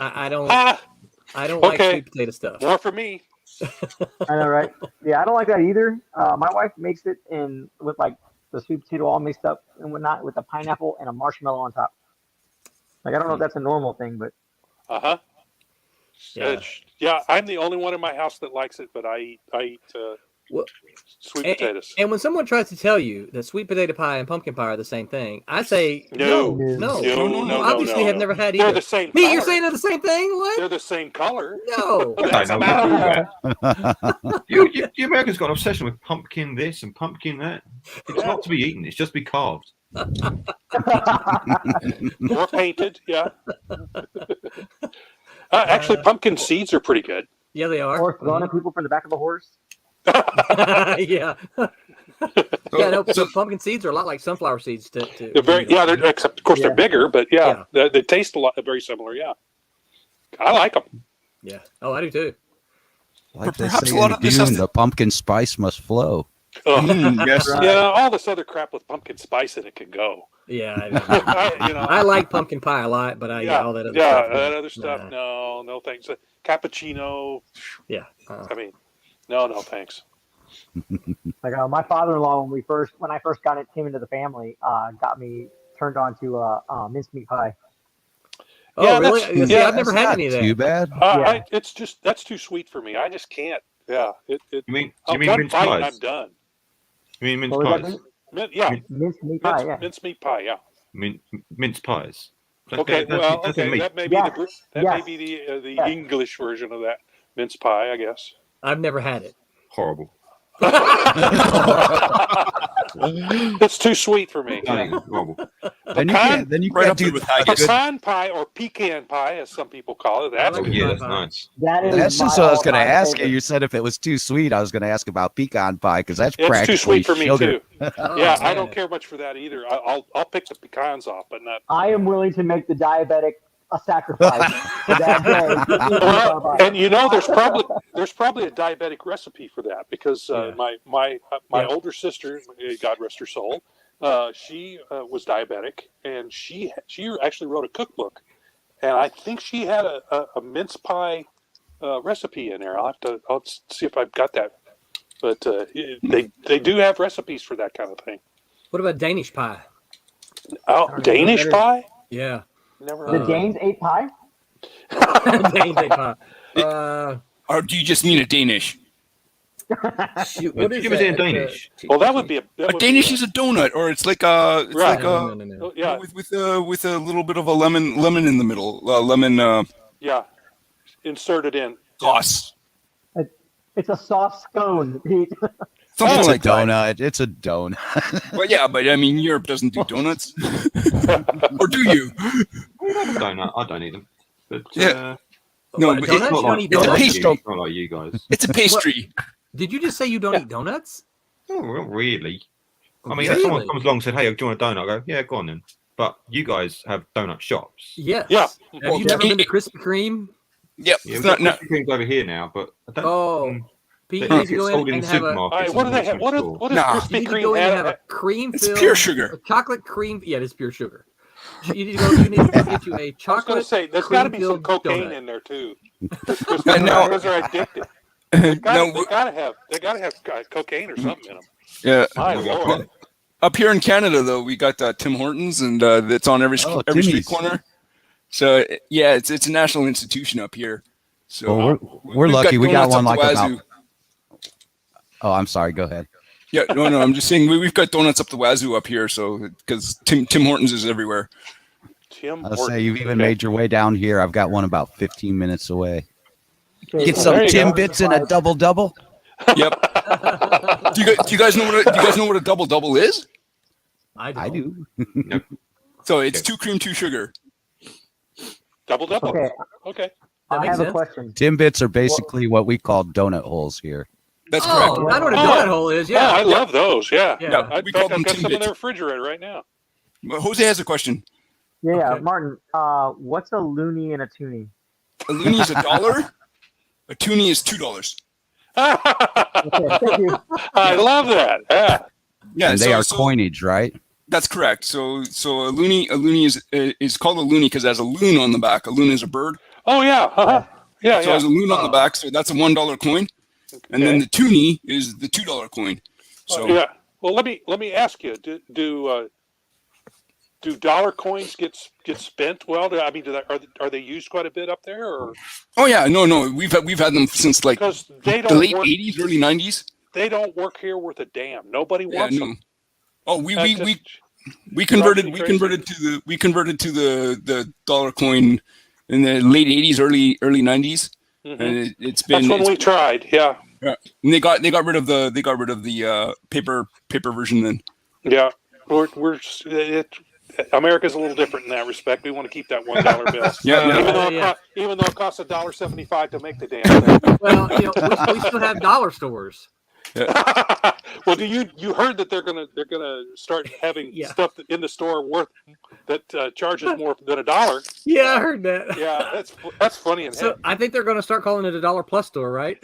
I don't like okay. sweet potato stuff. More for me. I know, right? Yeah, I don't like that either. My wife makes it with like the sweet potato all mixed up and whatnot with a pineapple and a marshmallow on top. Like I don't know if that's a normal thing, but Yeah. Yeah, I'm the only one in my house that likes it, but I eat sweet potatoes. And when someone tries to tell you that sweet potato pie and pumpkin pie are the same thing, I say No. Obviously, have never had either. They're the same Me, color. you're saying they're the same thing? What? They're the same color. No. That's I about know you the Americans got an obsession with pumpkin this and pumpkin that. It's not to be eaten. It's just to be carved. Or painted, yeah. Actually, pumpkin seeds are pretty good. Yeah, they are. or throwing at people from the back of a horse. Yeah. Yeah, no, so pumpkin seeds are a lot like sunflower seeds. They're very, they're, except of course they're bigger, but they taste a lot very similar. Yeah, I like them. Yeah. Oh, I do too. Like they perhaps say a lot in of this has Dune, to- the pumpkin spice must flow. Yes. Yeah, all this other crap with pumpkin spice in it can go. Yeah, I I like pumpkin pie a lot, but all that other yeah, stuff. that other stuff. No thanks. Cappuccino. Yeah. I mean, no thanks. Like my father-in-law, when I first came into the family, got me turned on to mincemeat pie. Oh, Yeah, really? that's- See, yeah, I've never That's had not any of that. too bad. It's just that's too sweet for me. I just can't. Yeah, You mean I'm mince done fighting. pies? I'm done. You mean mince What was that, pies? Vince? Yeah, Mincemeat pie, yeah. mincemeat pie. Yeah. Mince pies. Okay, That's a meat. that may be Yes. may be the Yes. English version of that mince pie, I guess. I've never had it. Horrible. It's too sweet for me. Horrible. Then you can't right up do there with haggis. Pecan pie or pecan pie, as some people call it. That's Oh good. yeah, that's nice. That is That's just my what I was going to all-time ask you. favorite. You said if it was too sweet, I was going to ask about pecan pie because that's It's practically too sweet for me sugar. too. Yeah, I man. don't care much for that either. I'll pick the pecans off, but not. I am willing to make the diabetic a sacrifice for that day. Well, and there's probably a diabetic recipe for that because my older sister, God rest her soul, she was diabetic and she actually wrote a cookbook, and I think she had a mince pie recipe in there. I'll see if I've got that, but they do have recipes for that kind of thing. What about Danish pie? Oh, Danish pie? Yeah. Never. The Danes ate pie? Danish pie. Or do you just mean a Danish? Shoot, What what is give us in that? Danish? Well, that would be A Danish is a donut, or it's like a Right. No. Yeah, with a little bit of a lemon in the middle, lemon yeah, inserted in. sauce. It's It's a soft scone, Pete. Something like donut. It's a donut. Well, yeah, but I mean, Europe doesn't do donuts, or do you? Donut. I don't eat them. But Yeah. No, What, but donuts? You don't eat donuts? It's not like you guys. It's a pastry. Did you just say you don't eat donuts? Oh, not really. I mean, Really? if someone comes along and said, "Hey, do you want a donut?" I go, "Yeah, go on then." But you guys have donut shops. Yes. Yeah. Have you never been to Krispy Kreme? Yep. Yeah, It's we've got not. Krispy Kremes over here now, but I don't. Oh, Pete, they you need don't to get go sold in in and have a. supermarkets. All right, what do they have? What does Nah. You Krispy need to Kreme go in and have have? a cream It's filled pure sugar. chocolate cream. Yeah, it is pure sugar. You need to go. You need to get you a I was going to chocolate. say, there's got to be some cream-filled cocaine donut. in there too. And now- Because they're addicted. No, They gotta have cocaine or something in them. yeah. My lord. Up here in Canada, though, we got Tim Hortons, and it's on every Oh, street Timmy's. corner. So yeah, it's a national institution up here. So Well, we're we've lucky. We got donuts one up like the about. wazoo. Oh, I'm sorry. Go ahead. Yeah, no, I'm just saying we've got donuts up the wazoo up here. So because Tim Hortons is everywhere. Tim I'll Hortons. say you've even Okay. made your way down here. I've got one about 15 minutes away. Okay, Get so some there you go. Timbits and a double. Yep. Do you guys know what a double is? I do. So it's 2 cream, 2 sugar. Double. Okay, Okay. I makes have a sense. question. Timbits are basically what we call donut holes here. That's Oh, correct. I know what a Oh. donut hole is. Yeah. Oh, I love those. Yeah. Yeah. I We think call I've them got some in Timbits. the refrigerator right now. Jose has a question. Yeah, Okay. Martin. What's a loony and a toonie? A loonie is $1. A toonie is $2. Okay, thank you. I love that. Yeah. Yeah, And they so- are so- coinage, right? That's correct. So a loony is called a loony because it has a loon on the back. A loon is a bird. Oh yeah. Uh-huh. Yeah. So it has a loon on the back. So that's a $1 coin. And then Okay. the toonie is the $2 coin. So Yeah. Well, let me ask you. Do dollar coins get spent well? I mean, are they used quite a bit up there, or oh yeah, no, we've had them since like because they the don't late work, '80s, early '90s. they don't work here worth a damn. Nobody Yeah, wants no. them. Oh, That we just converted drives me we crazy. converted to the dollar coin in the late '80s, early '90s, Mhm. and it's been. That's when we tried. Yeah. Yeah. And they got rid of the paper version then. Yeah. America's a little different in that respect. We want to keep that $1 bill. Yeah. Even though it costs $1.75 to make the damn thing. Well, we still have dollar stores. Well, you heard that they're gonna start having Yeah. stuff in the store that charges more than $1. Yeah, I heard that. Yeah, that's funny and So I think they're going to start calling it a $1 plus store, right?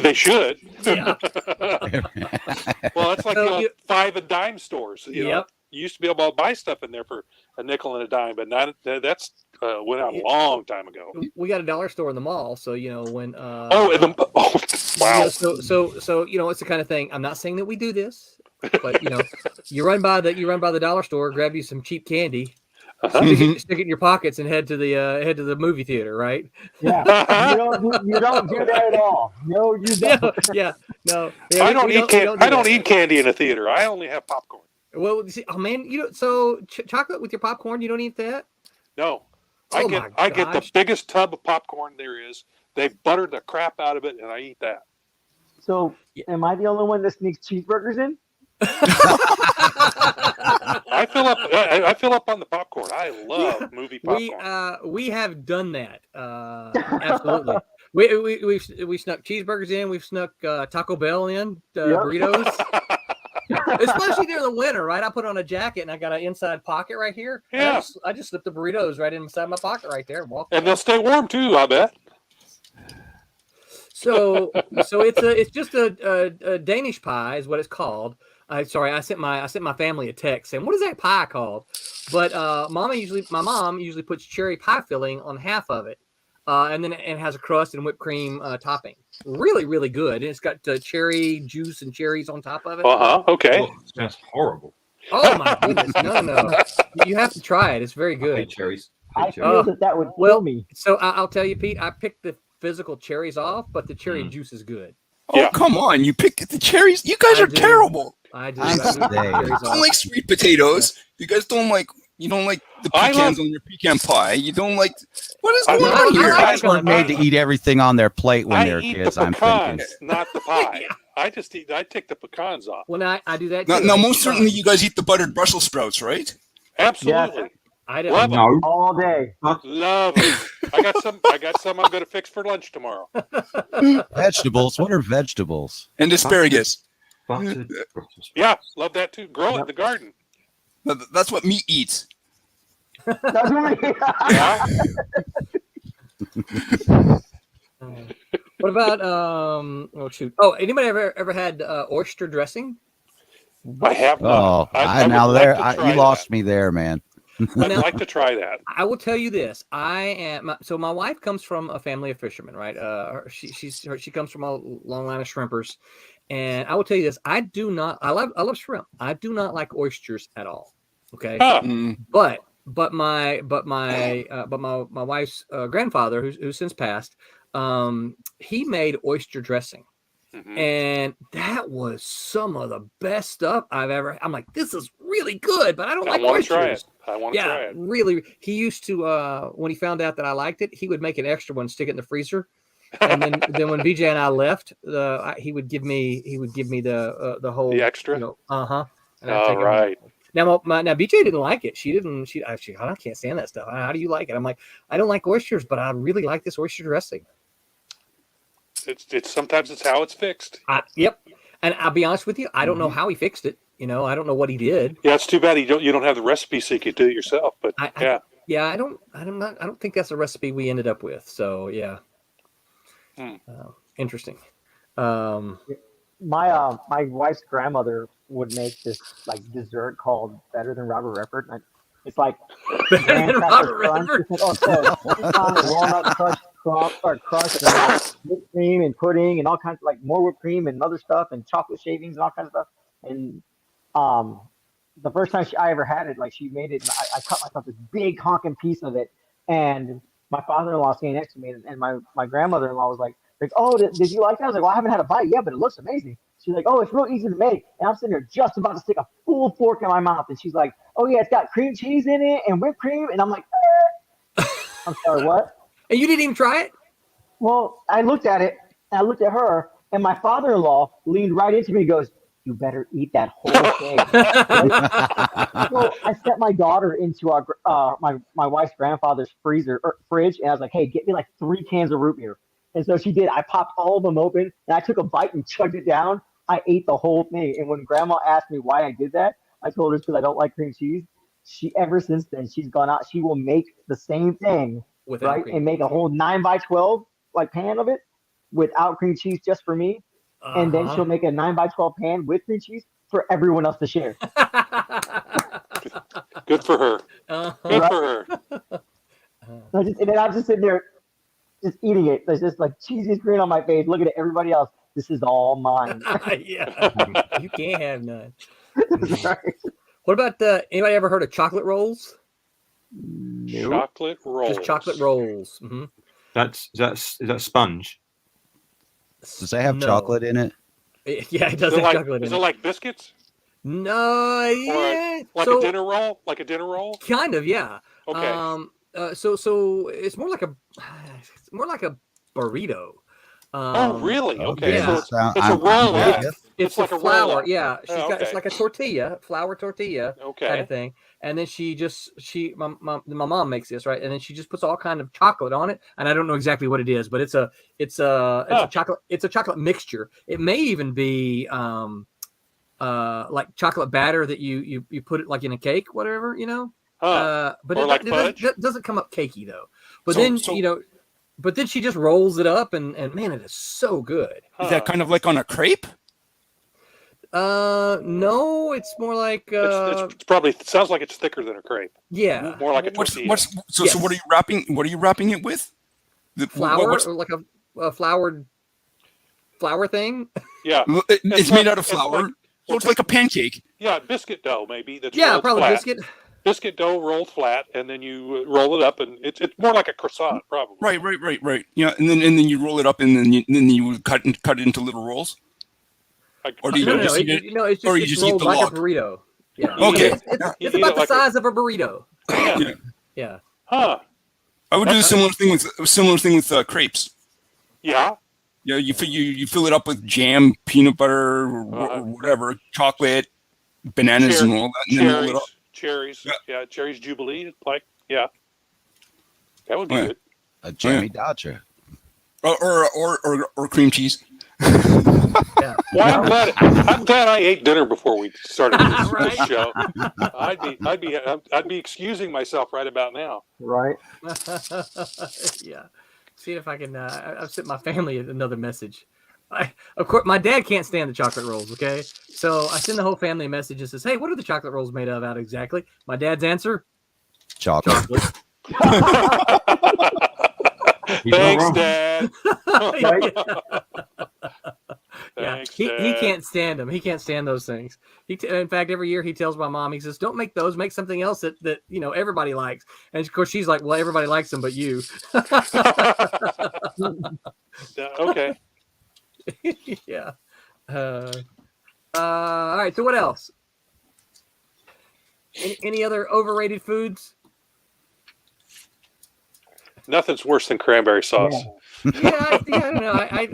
they should. Yeah. Well, it's like So 5 and dime stores. You know, Yep. you used to be able to buy stuff in there for a nickel and a dime, but not that's went out a long time ago. We got a dollar store in the mall, so when Wow. so it's the kind of thing. I'm not saying that we do this, but you run by the dollar store, grab you some cheap candy, stick it in your pockets, and head to the movie theater, right? Yeah, you don't do that at all. No, you don't. Yeah, no. I don't eat candy in a theater. I only have popcorn. Well, see, oh man, so chocolate with your popcorn, you don't eat that? No, Oh I get the gosh. biggest tub of popcorn there is. They butter the crap out of it, and I eat that. So, am I the only one that sneaks cheeseburgers in? I fill up on the popcorn. I love movie popcorn. We have done that. Absolutely. We snuck cheeseburgers in. We've snuck Taco Bell in, burritos. Especially during the winter, right? I put on a jacket and I got an inside pocket right here. Yeah. I just slipped the burritos right inside my pocket right there and walked. And they'll stay warm too, I bet. So it's just a Danish pie is what it's called. Sorry, I sent my family a text saying, what is that pie called? But my mom usually puts cherry pie filling on half of it, and then it has a crust and whipped cream topping. Really, really good. And it's got cherry juice and cherries on top of it. Okay. Oh, that's horrible. Oh my goodness! No. You have to try it. It's very I good. hate cherries. I feel that would kill me. So I'll tell you, Pete. I picked the physical cherries off, but the cherry juice is good. Oh come on! You picked the cherries. You guys are terrible. I do. I'm I do pick the staying. cherries I don't off. like sweet potatoes. You guys don't like. You don't like the pecans on your pecan pie. You don't like. What is going Well, on here? Guys weren't made to eat everything on their plate when they were eat kids. the I'm thinking. pecans, not the pie. I take the pecans off. Well, now I do that Now, too. now most certainly, you guys eat the buttered Brussels sprouts, right? Absolutely. I Love don't. them. all day. Love it. I got some I'm going to fix for lunch tomorrow. Vegetables. What are vegetables? And asparagus. Buttered Yeah, love that too. Grow it in the garden. That's what meat eats. That's what What about oh shoot. Oh, anybody ever had oyster dressing? I have not. Oh, I would now like there to try you that. lost me there, man. I'd like to try that. I will tell you this. My wife comes from a family of fishermen, right? She comes from a long line of shrimpers, and I will tell you this. I love shrimp. I do not like oysters at all. Okay, but my wife's grandfather, who's since passed, he made oyster dressing. And that was some of the best stuff I've ever. I'm like, this is really good, but I don't like oysters. Try it. I want to try it. Really. He used to when he found out that I liked it, he would make an extra one, stick it in the freezer, and then when BJ and I left, he would give me the whole extra. All right. Now BJ didn't like it. She actually I can't stand that stuff. How do you like it? I'm like, I don't like oysters, but I really like this oyster dressing. It's sometimes it's how it's fixed. Yep. And I'll be honest with you, I don't know how he fixed it. I don't know what he did. Yeah, it's too bad you don't have the recipe so you can do it yourself. But I don't think that's a recipe we ended up with. So yeah. Interesting. My wife's grandmother would make this like dessert called Better Than Robert Redford. It's like walnut crushed and whipped cream and pudding and all kinds of like more whipped cream and other stuff and chocolate shavings and all kinds of stuff. And the first time I ever had it, like she made it, and I cut myself this big honking piece of it. And my father-in-law standing next to me, and my grandmother-in-law was like, oh, did you like that? I was like, well, I haven't had a bite yet, but it looks amazing. She's like, oh, it's real easy to make. And I'm sitting there just about to stick a full fork in my mouth. And she's like, oh, yeah, it's got cream cheese in it and whipped cream. And I'm like, I'm sorry, what? And you didn't even try it? Well, I looked at it, and I looked at her, and my father-in-law leaned right into me and goes, you better eat that whole thing. So I set my daughter into my wife's grandfather's fridge, and I was like, hey, get me like 3 cans of root beer. And so she did. I popped all of them open, and I took a bite and chugged it down. I ate the whole thing. And when Grandma asked me why I did that, I told her it's because I don't like cream cheese. Ever since then, she's gone out. She will make the same thing, right, cream. And make a whole 9x12 like pan of it without cream cheese just for me. And then she'll make a 9x12 pan with cream cheese for everyone else to share. Good for her. Good for her. And then I'm just sitting there, just eating it. There's just like cheesy grin on my face, looking at everybody else. This is all mine. Yeah, you can't have none. Right. What about anybody ever heard of chocolate rolls? Nope. Chocolate rolls. Just chocolate rolls. Mm-hmm. Is that sponge? Does that have chocolate in it? Yeah, it does have chocolate in it. Is it like biscuits? No, yeah. Like a dinner roll? Like a dinner roll? Kind of, yeah. Okay. So it's more like a burrito. Oh, really? Okay. Yeah. So it's a roll. It's like a flour. Yeah. It's like a tortilla, flour tortilla kind of thing. And then my mom makes this, right? And then she just puts all kind of chocolate on it. And I don't know exactly what it is, but it's a chocolate mixture. It may even be like chocolate batter that you put it like in a cake, whatever, but it doesn't come up cakey though. But but then she just rolls it up and man, it is so good. Is that kind of like on a crepe? No, it's more like it's probably sounds like it's thicker than a crepe. Yeah, more like a tortilla. So what are you wrapping? What are you wrapping it with? The flour, or like a floured flour thing. Yeah, it's made out of flour. So it's like a pancake. Yeah, biscuit dough maybe. That's probably flat. Biscuit dough rolled flat, and then you roll it up, and it's more like a croissant, probably. Right. Yeah, and then you roll it up, and then you cut it into little rolls. Or do you just eat it? No, it's just rolled like a burrito. Yeah. Okay. It's about the size of a burrito. Yeah. Huh. I would do a similar thing with crepes. Yeah. Yeah, you fill it up with jam, peanut butter, or whatever, chocolate, bananas, and all that, and then roll it up. Cherries. Yeah, cherries Jubilee. Like, yeah. That would be good. A jammy Dodger. Or cream cheese. Yeah. Well, I'm glad I ate dinner before we started this show. I'd be excusing myself right about now. Right. Yeah. See if I can. I've sent my family another message. Of course, my dad can't stand the chocolate rolls. Okay, so I send the whole family a message and says, "Hey, what are the chocolate rolls made of out exactly?" My dad's answer: chocolate. Thanks, Dad. Thanks, Dad. He can't stand them. He can't stand those things. In fact, every year he tells my mom, he says, "Don't make those. Make something else that everybody likes." And of course, she's like, "Well, everybody likes them, but you." Okay. Yeah. All right. So what else? Any other overrated foods? Nothing's worse than cranberry sauce. Yeah, I don't know. I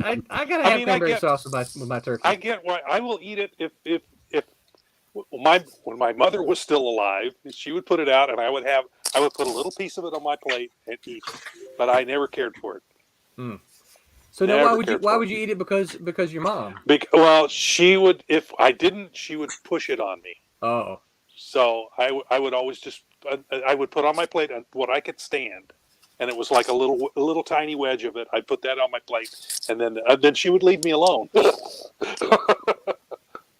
gotta have cranberry sauce with my turkey. I get why. I will eat it if when my mother was still alive, she would put it out, and I would put a little piece of it on my plate and eat it. But I never cared for it. Mm. So now, why would you eat it? Because your mom? Well, she would. If I didn't, she would push it on me. Oh. So I would always I would put on my plate what I could stand. And it was like a little tiny wedge of it. I'd put that on my plate, and then she would leave me alone.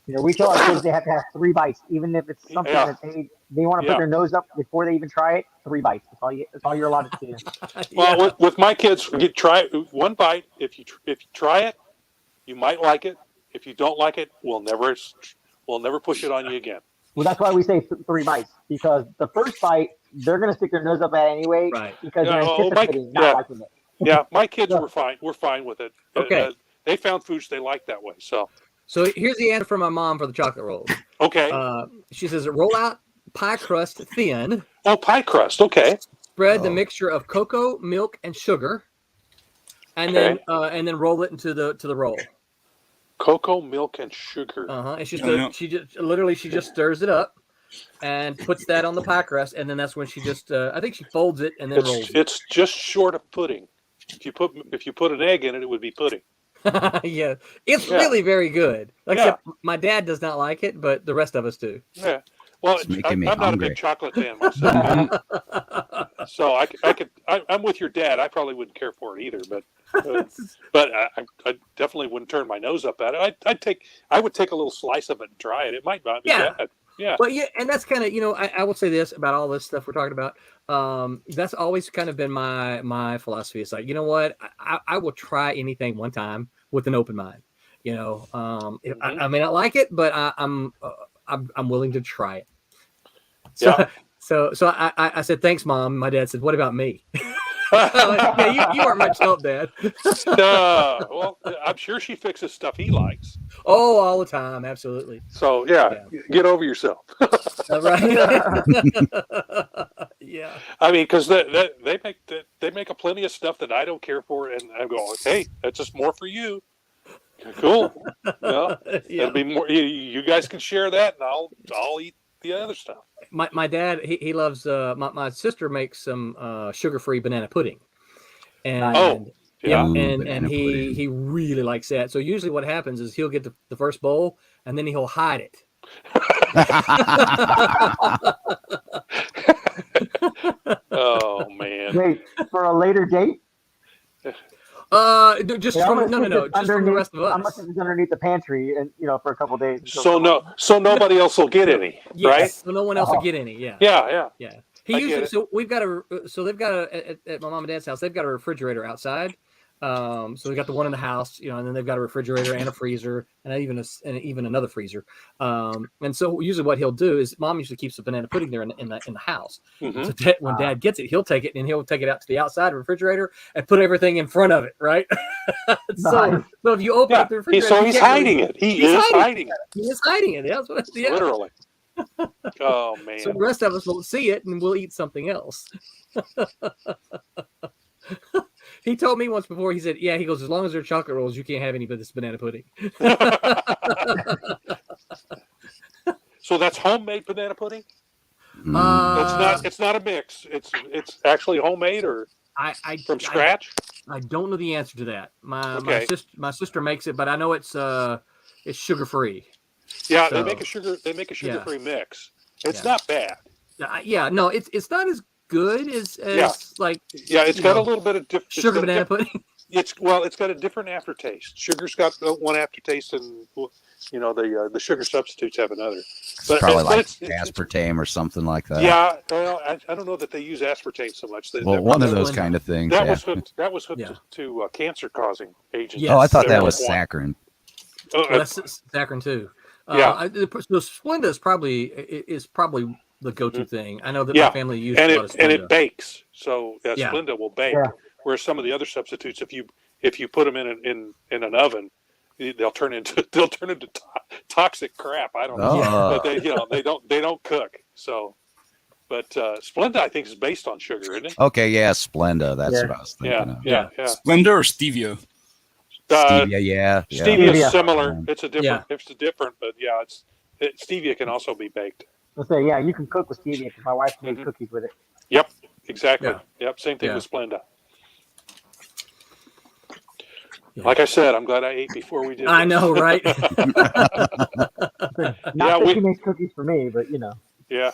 We tell our kids they have to have 3 bites, even if it's something that they want to put their nose up before they even try it. 3 bites. That's all you're allowed to do. Well, with my kids, you try 1 bite. If you try it, you might like it. If you don't like it, we'll never push it on you again. Well, that's why we say 3 bites, because the first bite they're going to stick their nose up at anyway, right? Because they're anticipating not liking it. Yeah, my kids were fine. We're fine with it. Okay. They found foods they like that way. So here's the answer from my mom for the chocolate rolls. Okay. She says roll out pie crust thin. Oh, pie crust. Okay. Spread the mixture of cocoa, milk, and sugar, and then roll it into the roll. Cocoa, milk, and sugar. And she just stirs it up and puts that on the pie crust, and then that's when she just I think she folds it and then rolls it. It's just short of pudding. If you put an egg in it, it would be pudding. Yeah, it's really very good. Except my dad does not like it, but the rest of us do. Yeah. Well, I'm not a big chocolate fan myself, so I'm with your dad. I probably wouldn't care for it either, but I definitely wouldn't turn my nose up at it. I would take a little slice of it and try it. It might not be bad. Yeah. Well, yeah, and that's kind of I will say this about all this stuff we're talking about. That's always kind of been my philosophy. It's like, you know what, I will try anything one time with an open mind. I may not like it, but I'm willing to try it. So I said, thanks, Mom. My dad said, what about me? You weren't much help, Dad. Well, I'm sure she fixes stuff he likes. Oh, all the time, absolutely. So get over yourself. Right. Yeah. I mean, because they make a plenty of stuff that I don't care for, and I go, hey, that's just more for you. Cool. It'll be more. You guys can share that, and I'll eat the other stuff. My dad, he loves. My sister makes some sugar-free banana pudding, and and he really likes that. So usually what happens is he'll get the first bowl, and then he'll hide it. Oh man! Wait, for a later date? Just from the rest of us. I'm listening underneath the pantry, and for a couple of days. So nobody else will get any, right? So no one else will get any. Yeah. Yeah. He usually they've got at my mom and dad's house, they've got a refrigerator outside. So they've got the one in the house, and then they've got a refrigerator and a freezer and even another freezer. And so usually what he'll do is Mom usually keeps the banana pudding there in the house. Mm-hmm. So when Dad gets it, he'll take it and he'll take it out to the outside refrigerator and put everything in front of it, right? So if you open up the refrigerator, he's hiding it. He is hiding it. He is hiding it. That's what. Yeah. Literally. Oh man! So the rest of us won't see it, and we'll eat something else. He told me once before. He said, "Yeah." He goes, "As long as they're chocolate rolls, you can't have any but this banana pudding." So that's homemade banana pudding. Mm. It's not a mix. It's actually homemade or from scratch. I don't know the answer to that. My sister makes it, but I know it's sugar free. Yeah, so, they make a sugar free mix. It's not bad. No, it's not as good as like it's got a little bit of sugar banana pudding. It's got a different aftertaste. Sugar's got one aftertaste, and the sugar substitutes have another. But probably like aspartame or something like that. Yeah, well, I don't know that they use aspartame so much. One of those kind of things. That was hooked to cancer causing agents. Yes. Oh, I thought that was saccharin. That's saccharin too. So Splenda is probably the go-to thing. I know that my family uses a lot of Splenda. And it bakes, so Splenda will bake. Yeah. Whereas some of the other substitutes, if you put them in an oven, they'll turn into toxic crap. I don't know, but they don't cook. So, but Splenda I think is based on sugar, isn't it? Okay, yeah, Splenda. That's what I was thinking of. Yeah. Splenda or stevia? Stevia, yeah. Stevia is similar. It's a different. It's different, but stevia can also be baked. I'll say, you can cook with stevia because my wife made cookies with it. Yep, exactly. Yeah. Yep, same thing with Splenda. Yeah. Like I said, I'm glad I ate before we did. I know, right? She makes cookies for me, but Yeah,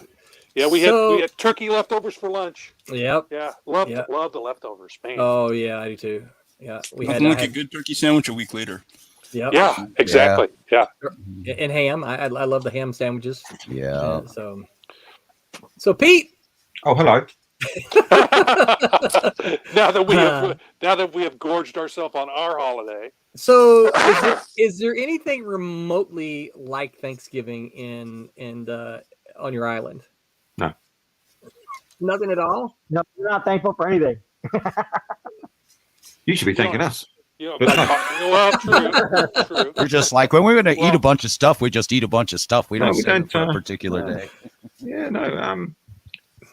we had turkey leftovers for lunch. Yep. Yeah, love the leftovers, man. Oh yeah, I do too. Yeah, a good turkey sandwich a week later. Yep. Yeah, exactly. Yeah. And ham. I love the ham sandwiches. Yeah. So Pete. Oh, hello. now that we have gorged ourselves on our holiday. So is there anything remotely like Thanksgiving on your island? No. Nothing at all? No, you're not thankful for anything. You should be thanking us. Well, true. We're just like, when we're going to eat a bunch of stuff, we just eat a bunch of stuff. We don't save it for a particular day. Yeah, no.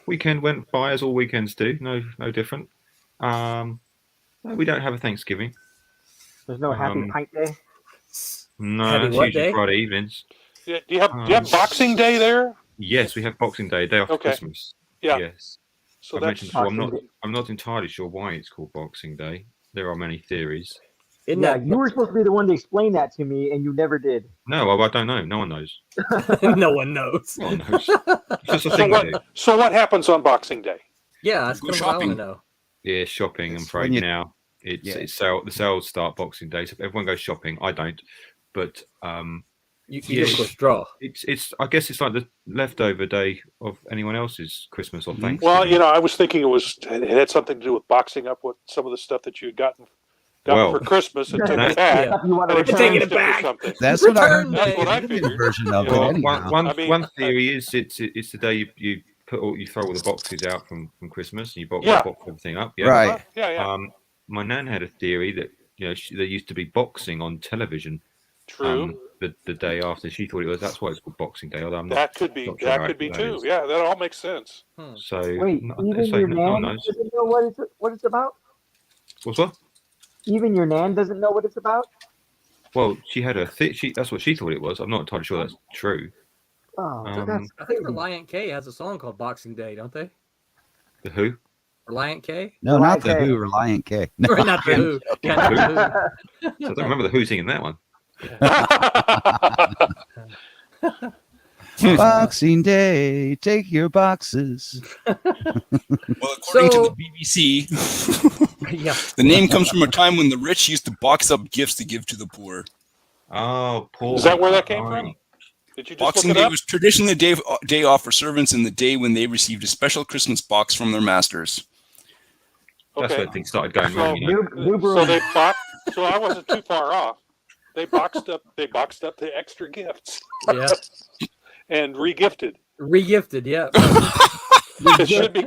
Weekend went by as all weekends do. No different. No, we don't have a Thanksgiving. There's no happy pint day? No, it's usually Friday evenings. Yeah, do you have Boxing Day there? Yes, we have Boxing Day after Christmas. Yeah. Yes. So I mentioned before, I'm not entirely sure why it's called Boxing Day. There are many theories. You were supposed to be the one to explain that to me, and you never did. No, I don't know. No one knows. No one knows. No one knows. It's just a thing we do. So what happens on Boxing Day? Yeah, that's what I want to know. Yeah, shopping. I'm afraid now the sales start Boxing Day, so everyone goes shopping. I don't, but you just withdraw. It's I guess it's like the leftover day of anyone else's Christmas or Thanksgiving. Well, I was thinking it had something to do with boxing up with some of the stuff that you had gotten for Christmas and taking it back. Taking it back. That's what I heard. That's what I figured. Version of it. One theory is it's the day you throw all the boxes out from Christmas and you box everything up. Yeah. Right. Yeah. My nan had a theory that there used to be boxing on television. True. The day after, she thought that's why it's called Boxing Day. Although that could be too. Yeah, that all makes sense. So wait, even your nan doesn't know what it's about. What's what? Even your nan doesn't know what it's about. Well, she had that's what she thought it was. I'm not entirely sure that's true. Oh, I think Reliant K has a song called Boxing Day, don't they? The Who? Reliant K? No, not the Who. Reliant K. No. Not the Who. I don't remember the Who singing that one. Boxing Day, take your boxes. Well, according to the BBC, the name comes from a time when the rich used to box up gifts to give to the poor. Oh, poor. Is that where that came from? Did you just Boxing Day was traditionally a day off for servants in the day when they received a special Christmas box from their masters. That's where things started going wrong. So I wasn't too far off. They boxed up the extra gifts. Yeah. And regifted. Regifted, yeah. It should be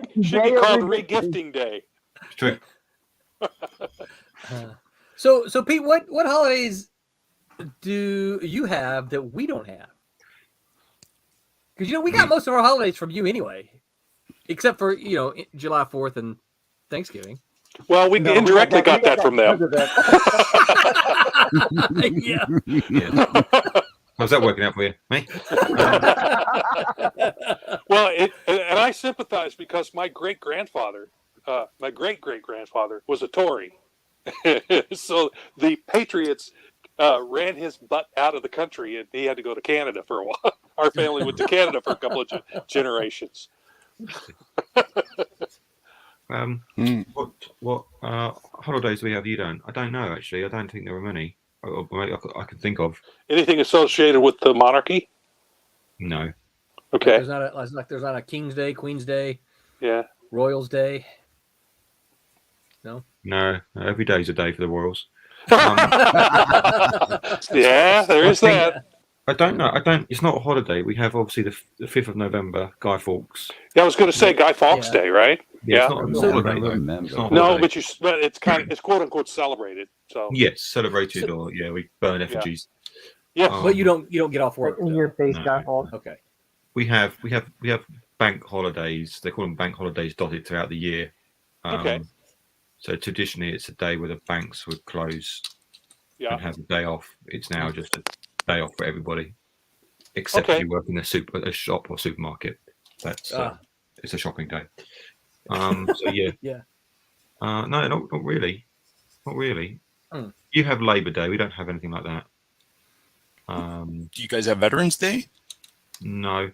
called regifting day. True. So Pete, what holidays do you have that we don't have? Because we got most of our holidays from you anyway, except for July 4th and Thanksgiving. Well, we indirectly got that from them. Yeah. How's that working out for you, me? Well, and I sympathize because my great great grandfather was a Tory, so the Patriots ran his butt out of the country, and he had to go to Canada for a while. Our family went to Canada for a couple of generations. What holidays do we have? You don't? I don't know actually. I don't think there are many. I can think of anything associated with the monarchy. No. There's Okay. not a King's Day, Queen's Day. Yeah. Royals Day. No. No. Every day is a day for the Royals. Yeah, there is that. I don't know. It's not a holiday. We have obviously the 5th of November, Guy Fawkes. Yeah, I was going to say Guy Fawkes Day, right? Yeah. It's not a holiday. No, but it's quote unquote celebrated. So yes, celebrated, or we burn effigies. Yeah, but you don't get off work in your face, No. Guy Fawkes. Okay. We have bank holidays. They call them bank holidays dotted throughout the year. Okay. So traditionally, it's a day where the banks would close and have a day off. It's now just a day off for everybody, except if you work in a shop or supermarket. That's it's a shopping day. So yeah. Yeah. No, not really. Not really. Mm. You have Labor Day. We don't have anything like that. Do you guys have Veterans Day? No.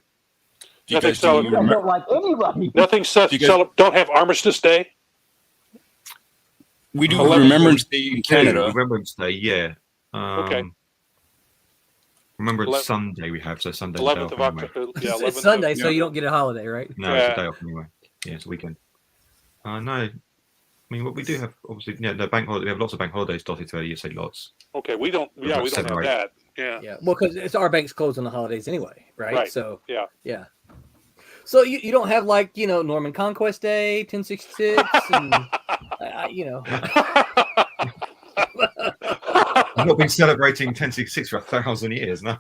Do you guys do don't like anybody. Nothing. Don't have Armistice Day. We do Remembrance Day in Canada. Remembrance Day, yeah. Okay. Remembrance Sunday we have, so Sunday. 11th of October. Yeah, 11th It's Sunday, so you don't get a holiday, right? No, it's a day off anyway. Yeah, it's a weekend. No, I mean, what we do have, obviously, the bank holiday. We have lots of bank holidays dotted throughout the year. Say lots. Okay, we don't. Yeah, we don't have that. Yeah. Yeah. Well, because it's our bank's closed on the holidays anyway, right? Right. So yeah. Yeah. So you don't have Norman Conquest Day, 1066, and I've not been celebrating 1066 for 1,000 years now.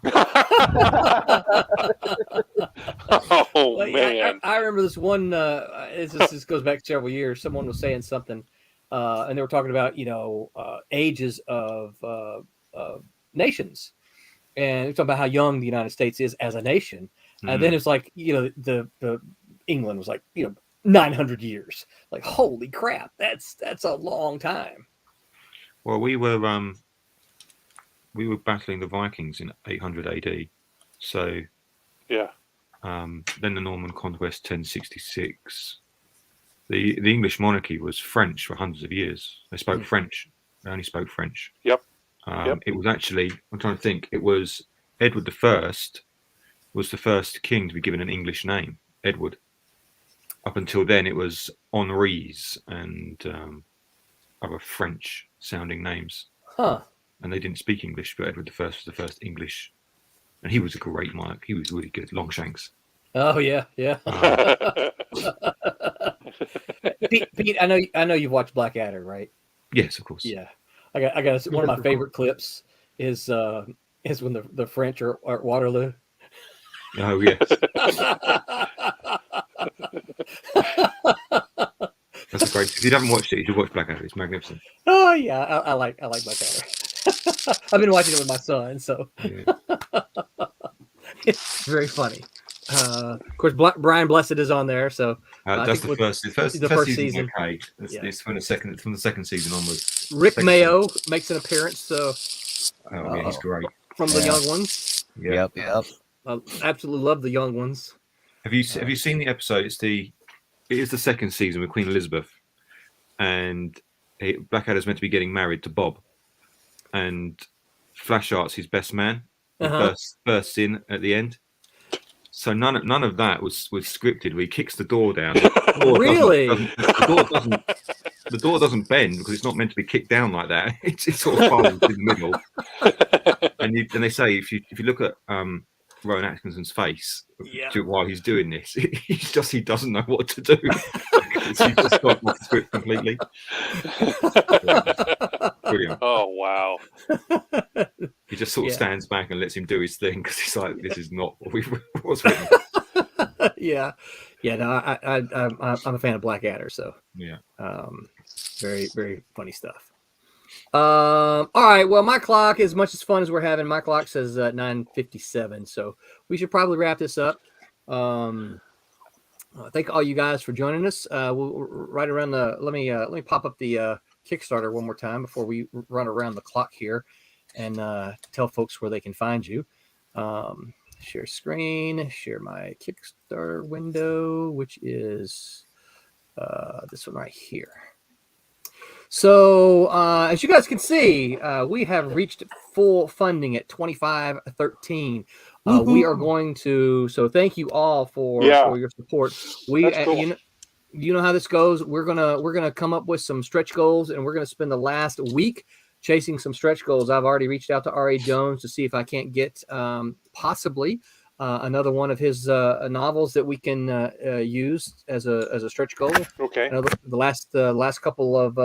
Oh man! I remember this one. This goes back several years. Someone was saying something, and they were talking about ages of nations, and they're talking about how young the United States is as a nation. And then it's like the England was like 900 years. Like holy crap, that's a long time. Well, we were battling the Vikings in 800 AD. So yeah. Then the Norman Conquest 1066. The English monarchy was French for hundreds of years. They spoke French. They only spoke French. Yep. It was actually, I'm trying to think, it was Edward I was the first king to be given an English name, Edward. Up until then, it was Henri's and other French-sounding names. Huh. And they didn't speak English, but Edward I was the first English. And he was a great monarch. He was really good. Longshanks. Oh, yeah, yeah. Pete, I know you've watched Blackadder, right? Yes, of course. Yeah. I got one of my favorite clips is when the French are at Waterloo. Oh, yes. That's great. If you haven't watched it, you should watch Blackadder. It's magnificent. Oh yeah, I like Blackadder. I've been watching it with my son, so it's very funny. Of course, Brian Blessed is on there, so that's the first season. Okay, it's from the second season onwards. Rick Mayo makes an appearance, so he's great from the young ones. Yep. I absolutely love the young ones. Have you seen the episode? It is the second season with Queen Elizabeth, and Blackadder's meant to be getting married to Bob, and Flashart's his best man. Bursts in at the end. So none of that was scripted. Where he kicks the door down. Really? The door doesn't bend because it's not meant to be kicked down like that. It's sort of folds in the middle. And they say if you look at Rowan Atkinson's face while he's doing this, he doesn't know what to do. He just got off the script completely. Brilliant. Oh wow! He just sort of stands back and lets him do his thing because he's like, "This is not what was written." Yeah. No, I'm a fan of Blackadder, so Yeah. Very, very funny stuff. All right. Well, my clock, as much as fun as we're having, my clock says 9:57, so we should probably wrap this up. Thank all you guys for joining us. We'll right around the. Let me pop up the Kickstarter one more time before we run around the clock here, and tell folks where they can find you. Share screen. Share my Kickstarter window, which is this one right here. So as you guys can see, we have reached full funding at 2513. We are going to. So thank you all for your support. That's cool. You know how this goes. We're gonna come up with some stretch goals, and we're gonna spend the last week chasing some stretch goals. I've already reached out to R.A. Jones to see if I can't get possibly another one of his novels that we can use as a stretch goal. Okay. The last couple of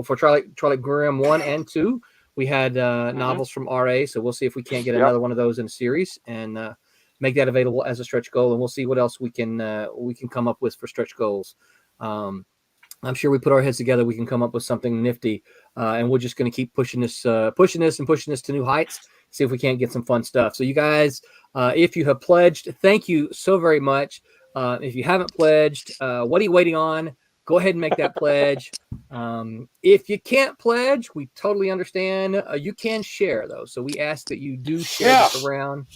for Twilight Grimm 1 and 2, we had novels from RA. So we'll see if we can't get another one of those in a series and make that available as a stretch goal. And we'll see what else we can come up with for stretch goals. I'm sure we put our heads together, we can come up with something nifty, and we're just going to keep pushing this to new heights. See if we can't get some fun stuff. So you guys, if you have pledged, thank you so very much. If you haven't pledged, what are you waiting on? Go ahead and make that pledge. If you can't pledge, we totally understand. You can share though. So we ask that you do share this around.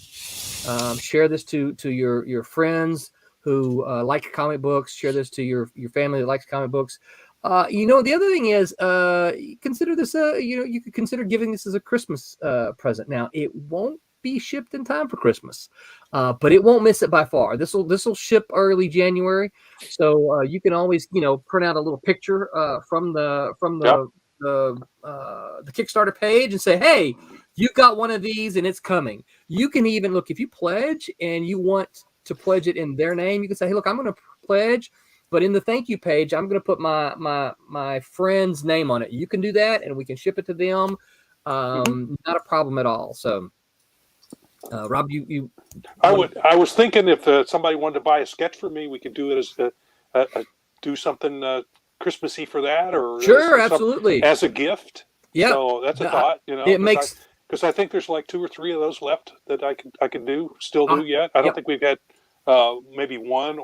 Share this to your friends who like comic books. Share this to your family that likes comic books. The other thing is, consider this. You could consider giving this as a Christmas present. Now, it won't be shipped in time for Christmas, but it won't miss it by far. This will ship early January, so you can always print out a little picture from the Kickstarter page and say, hey, you got one of these and it's coming. You can even look if you pledge and you want to pledge it in their name. You can say, hey, look, I'm going to pledge. But in the thank you page, I'm going to put my friend's name on it. You can do that, and we can ship it to them. Not a problem at all. So, Rob, you. I was thinking if somebody wanted to buy a sketch for me, we could do it as do something Christmassy for that, or sure, absolutely, as a gift. Yeah, so that's a thought. It makes because I think there's like 2 or 3 of those left that I could still do yet. I don't think we've had. Maybe one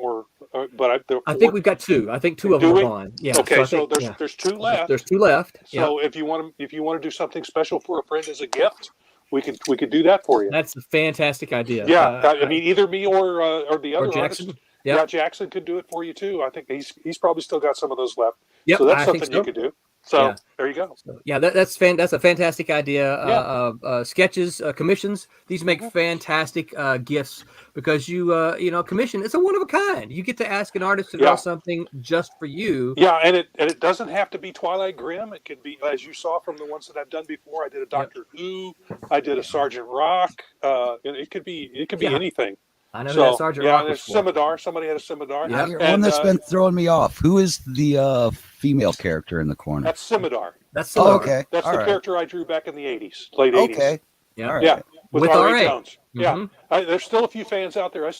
but I think we've got 2. I think 2 of them are gone. Yeah. Okay, so there's 2 left. There's 2 left. So if you want to do something special for a friend as a gift, we could do that for you. That's a fantastic idea. Yeah, I mean either me or the other Jackson. artist. Yep. Yeah, Jackson could do it for you too. I think he's probably still got some of those left. Yep, so that's something you could do. So there you go. So, that's a fantastic idea. Sketches, commissions, these make fantastic gifts because commission. It's a one of a kind. You get to ask an artist to draw something just for you. Yeah, and it doesn't have to be Twilight Grimm. It could be, as you saw from the ones that I've done before. I did a Doctor Who. I did a Sergeant Rock. It could be anything. I know that Sergeant Rock. There's Scimitar. Somebody had a Scimitar. Yeah, one that's been throwing me off. Who is the female character in the corner? That's Scimitar. Okay. That's the character I drew back in the 80s, late 80s. Okay. Yeah. Right. Yeah. With R.A. Jones. Mm-hmm. Yeah. There's still a few fans out there.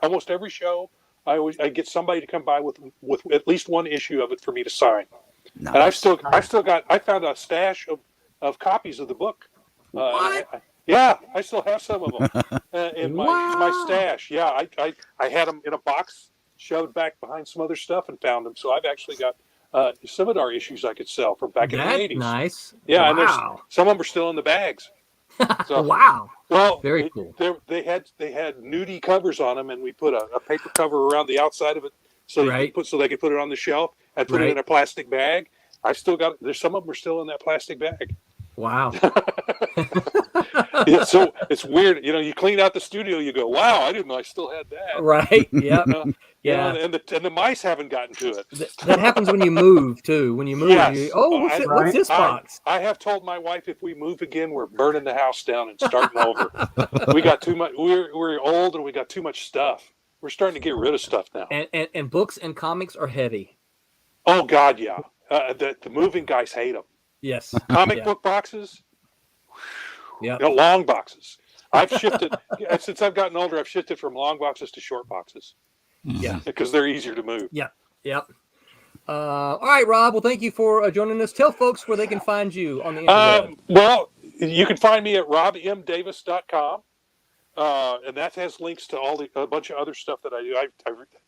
Almost every show, I get somebody to come by with at least one issue of it for me to sign. Nice. And I found a stash of copies of the book. What? I still have some of them in my stash. Yeah, I had them in a box shoved back behind some other stuff and found them. So I've actually got Scimitar issues I could sell from back in the 80s. Nice. Yeah, and some of them are still in the bags. So, wow. Well, very cool. They had nudie covers on them, and we put a paper cover around the outside of it so they could put it on the shelf and put it in a plastic bag. I still got. There's some of them are still in that plastic bag. Wow. Yeah, so it's weird. You clean out the studio, you go, wow, I didn't know I still had that. Right. Yeah. Yeah. And the mice haven't gotten to it. That happens when you move too. When you move, what's this box? I have told my wife if we move again, we're burning the house down and starting over. We got too much. We're old and we got too much stuff. We're starting to get rid of stuff now. And books and comics are heavy. Oh God, yeah. The moving guys hate them. Yes. Comic book boxes. Yeah. Long boxes. I've shifted since I've gotten older. I've shifted from long boxes to short boxes. Yeah, because they're easier to move. Yeah, yep. All right, Rob. Well, thank you for joining us. Tell folks where they can find you on the internet. Well, you can find me at robmdavis.com. And that has links to a bunch of other stuff that I do.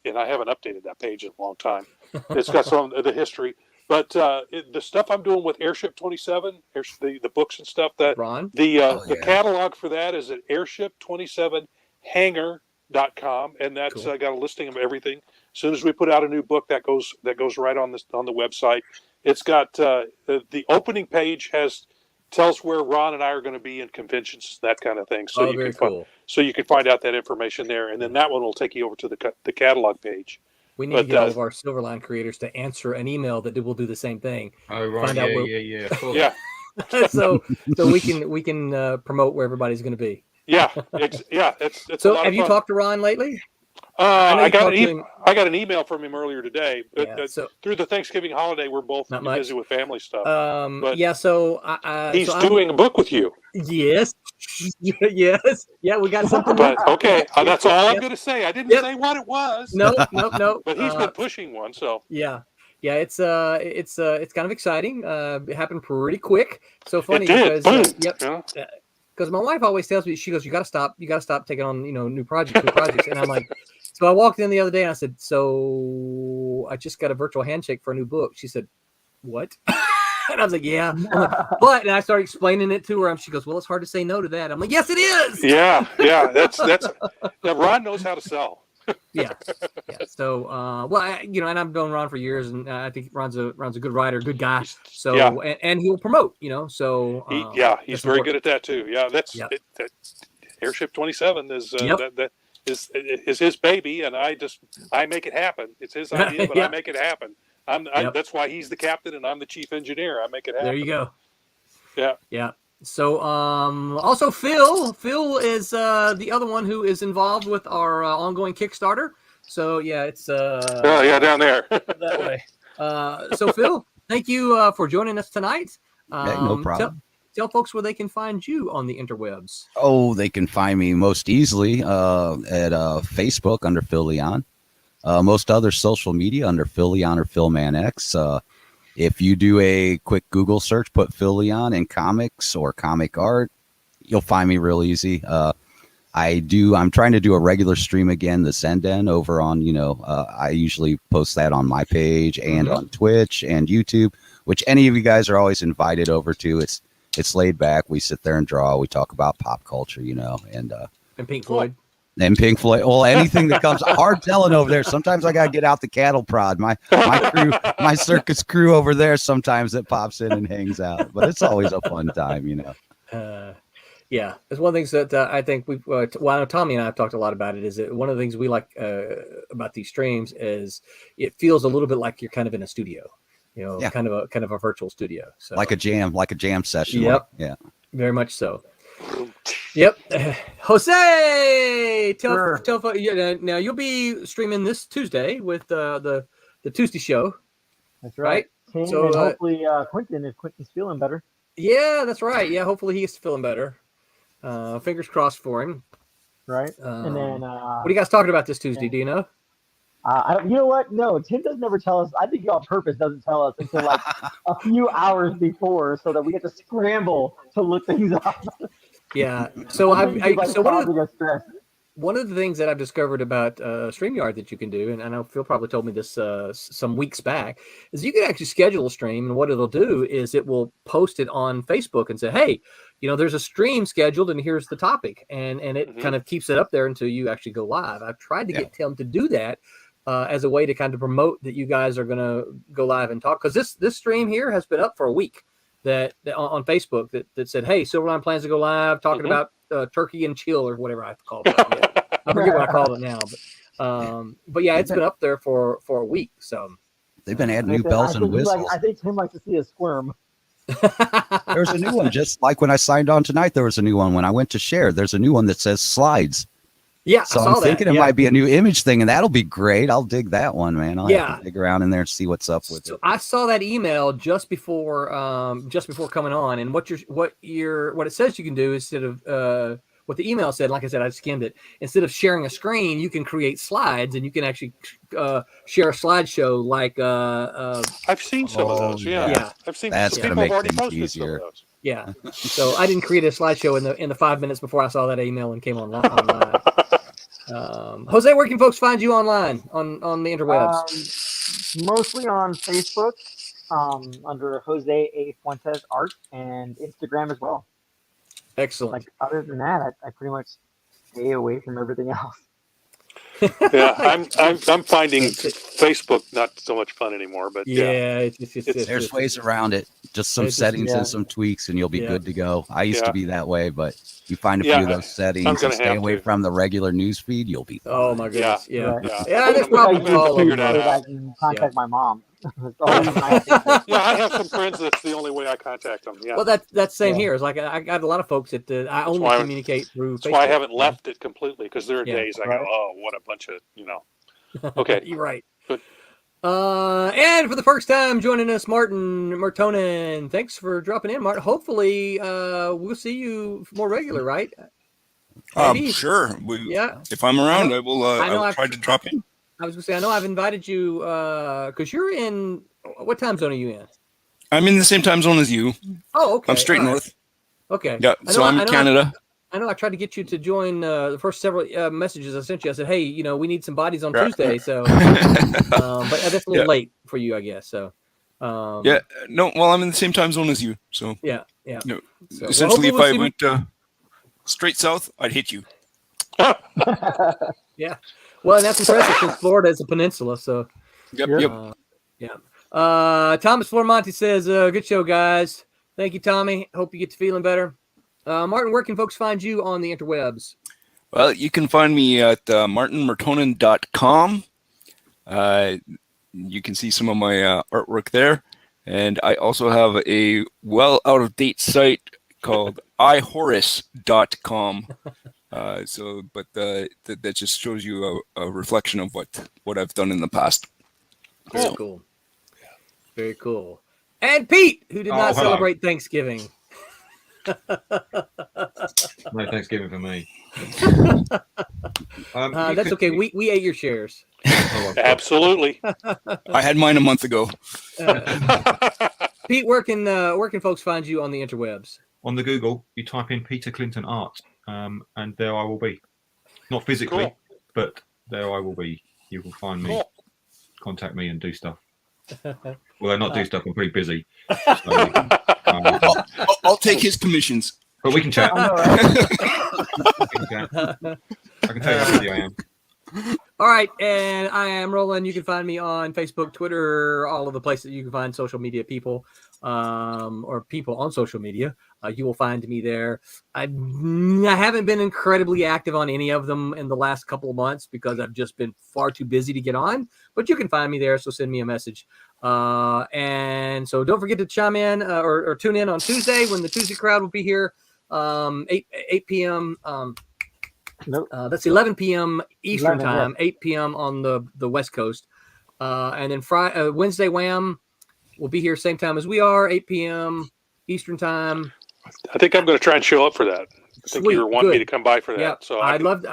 And I haven't updated that page in a long time. It's got some of the history, but the stuff I'm doing with Airship 27, the books and stuff that Ron? the catalog for that is at airship27hangar.com, and that's Cool. got a listing of everything. As soon as we put out a new book, that goes right on the website. It's got the opening page tells where Ron and I are going to be in conventions, that kind of thing. So very cool. So you can find out that information there, and then that one will take you over to the catalog page. We need to get all of our Silverline creators to answer an email that will do the same thing. Oh right, Find out yeah. so we can promote where everybody's going to be. Yeah, it's so. A lot Have of you fun. talked to Ron lately? I got an email from him earlier today. So through the Thanksgiving holiday, we're both busy with family stuff. But he's doing a book with you. Yes, yes, yeah. We got something. But okay, that's all I'm going to say. I didn't say what it was. No. But he's been pushing one, so yeah. It's kind of exciting. It happened pretty quick. So funny it did. because because my wife always tells me, she goes, you got to stop taking on new projects, and I'm like, so I walked in the other day and I said, so I just got a virtual handshake for a new book. She said, what? And I was like, yeah. And I started explaining it to her. And she goes, well, it's hard to say no to that. I'm like, yes, it is. Yeah. That's Ron knows how to sell. Yeah. So, and I've known Ron for years, and I think Ron's a good writer, good guy. So, and he'll promote, so. He's very good at that too. Yeah, that's Airship 27 is that is his baby, and I make it happen. It's his idea, but I make it happen. That's why he's the captain, and I'm the chief engineer. I make it happen. There you go. Yeah. So, also Phil is the other one who is involved with our ongoing Kickstarter. So it's down there that way. So Phil, thank you for joining us tonight. No problem. Tell folks where they can find you on the interwebs. Oh, they can find me most easily at Facebook under Phil Leon. Most other social media under Phil Leon or PhilManX. If you do a quick Google search, put Phil Leon in comics or comic art, you'll find me real easy. I'm trying to do a regular stream again, the Zenden over on, I usually post that on my page and on Twitch and YouTube, which any of you guys are always invited over to. It's laid back. We sit there and draw. We talk about pop culture, and Pink Floyd. And Pink Floyd, well, anything that comes hard telling over there. Sometimes I gotta get out the cattle prod. My crew, my circus crew over there. Sometimes it pops in and hangs out, but it's always a fun time, Yeah, it's one of the things that I think I know Tommy and I have talked a lot about it. Is that one of the things we like about these streams is it feels a little bit like you're kind of in a studio, kind of a virtual studio. So like a jam session. Yep. Yeah. Very much so. Yep. Jose, tell now you'll be streaming this Tuesday with the Tuesday show. That's right. So and hopefully Quentin, if Quentin's feeling better. Yeah, that's right. Yeah, hopefully he's feeling better. Fingers crossed for him. Right. And then what are you guys talking about this Tuesday? Do you know? You know what? No, Tim doesn't ever tell us. I think he on purpose doesn't tell us until like a few hours before, so that we get to scramble to look things up. Yeah. So one of the things that I've discovered about StreamYard that you can do, and I know Phil probably told me this some weeks back, is you can actually schedule a stream, and what it'll do is it will post it on Facebook and say, hey, there's a stream scheduled, and here's the topic, and it kind of keeps it up there until you actually go live. I've tried to get Tim to do that as a way to kind of promote that you guys are going to go live and talk, because this stream here has been up for a week. That on Facebook that said, hey, Silverline plans to go live talking about turkey and chill or whatever I call it. I forget what I called it now, but yeah, it's been up there for a week. So they've been adding new bells and whistles. I think Tim likes to see a squirm. There's a new one, just like when I signed on tonight. There was a new one when I went to share. There's a new one that says slides. Yeah, so I'm thinking it might be a new image thing, and that'll be great. I'll dig that one, man. I'll have to dig around in there and see what's up with it. I saw that email just before coming on, and what it says you can do instead of what the email said. Like I said, I skimmed it. Instead of sharing a screen, you can create slides, and you can actually share a slideshow. Like I've seen some of those. Yeah. I've seen that's people gonna make have already things posted easier. some of those. Yeah. So I didn't create a slideshow in the 5 minutes before I saw that email and came online. Jose, where can folks find you online on the interwebs? Mostly on Facebook, under Jose A. Fuentes Art, and Instagram as well. Excellent. Like, other than that, I pretty much stay away from everything else. Yeah, I'm finding Facebook not so much fun anymore, but there's ways around it. Just some settings and some tweaks, and you'll be good to go. I used to be that way, but you find a few of those settings and stay away from the regular news feed, you'll be fine. Oh my goodness! Yeah, there's problems with all of them. I can contact my mom. I have some friends that's the only way I contact them. Yeah. Well, that's same here. It's like I got a lot of folks that I only communicate through. That's why I haven't left it completely, because there are days I go, oh, what a bunch of Okay, you're right. Good. And for the first time joining us, Martin Mertonen. Thanks for dropping in, Martin. Hopefully, we'll see you more regular, right? Sure. If I'm around, I will try to drop in. I was going to say, I know I've invited you because you're in. What time zone are you in? I'm in the same time zone as you. Oh, okay. I'm straight north. Okay. Yeah. So I'm in Canada. I know I tried to get you to join the first several messages I sent you. I said, hey, we need some bodies on Tuesday. So, but that's a little late for you, I guess. So, no, well, I'm in the same time zone as you. So, So, essentially, if I went straight south, I'd hit you. Yeah. Well, and that's impressive since Florida is a peninsula. So, Yep. Thomas Flormonti says, good show, guys. Thank you, Tommy. Hope you get to feeling better. Martin, where can folks find you on the interwebs? Well, you can find me at martinmertonen.com. You can see some of my artwork there. And I also have a out-of-date site called ihorus.com. That just shows you a reflection of what I've done in the past. Very cool. Very cool. And Pete, who did not celebrate Thanksgiving. No Thanksgiving for me. That's okay. We ate your shares. Absolutely. I had mine a month ago. Pete, where can folks find you on the interwebs? On the Google, you type in Peter Clinton Art, and there I will be. Not physically, but there I will be. You will find me, contact me, and do stuff. Well, not do stuff. I'm pretty busy. So, I'll take his commissions. But we can chat. I can tell you how busy I am. All right, and I am Roland. You can find me on Facebook, Twitter, all of the places you can find social media people, or people on social media. You will find me there. I haven't been incredibly active on any of them in the last couple of months because I've just been far too busy to get on. But you can find me there, so send me a message. And so don't forget to chime in or tune in on Tuesday when the Tuesday crowd will be here, 8 p.m. That's 11 p.m. Eastern time, 8 p.m. on the West Coast. And then Wednesday Wham will be here same time as we are, 8 p.m. Eastern time. I think I'm going to try and show up for that. I think you were wanting me to come by for that. Yeah, so I'd love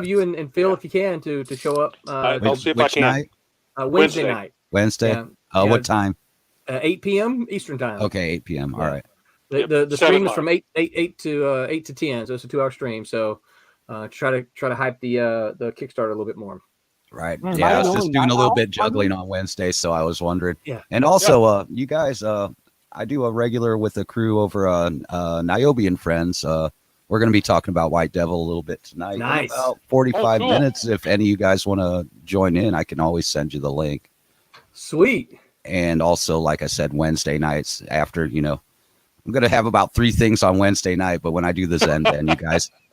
you and Phil if you can to show up. I'll see if I can. Night? Wednesday night. Wednesday. What time? 8 p.m. Eastern time. Okay, 8 p.m. All right. The stream is from 8 to 10, so it's a 2-hour stream. So try to hype the Kickstarter a little bit more. Right. Yeah, I was just doing a little bit juggling on Wednesday, so I was wondering. Yeah. And also, you guys, I do a regular with a crew over on Niobe and Friends. We're going to be talking about White Devil a little bit tonight. Nice. About 45 minutes. If any of you guys want to join in, I can always send you the link. Sweet. And also, like I said, Wednesday nights after, I'm going to have about 3 things on Wednesday night. But when I do the Zen Den, you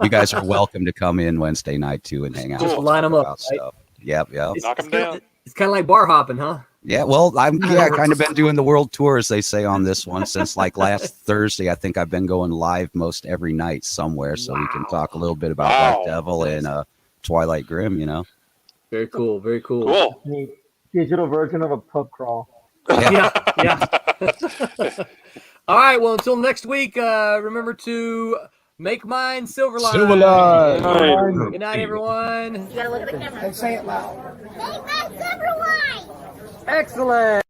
guys are welcome to come in Wednesday night too and hang out. Just line them up. Right? Stuff. Yep. Knock them down. It's kind of like bar hopping, huh? Yeah, well, kind of been doing the world tour, as they say on this one, since like last Thursday. I think I've been going live most every night somewhere, so we can talk a little bit about White Devil and Twilight Grim, Very cool, very cool. The digital version of a pub crawl. Yeah. All right, well, until next week, remember to Make mine Silverline. Silverline. Good night, everyone. You gotta look at the camera. And say it loud. Make my Silverline! Excellent.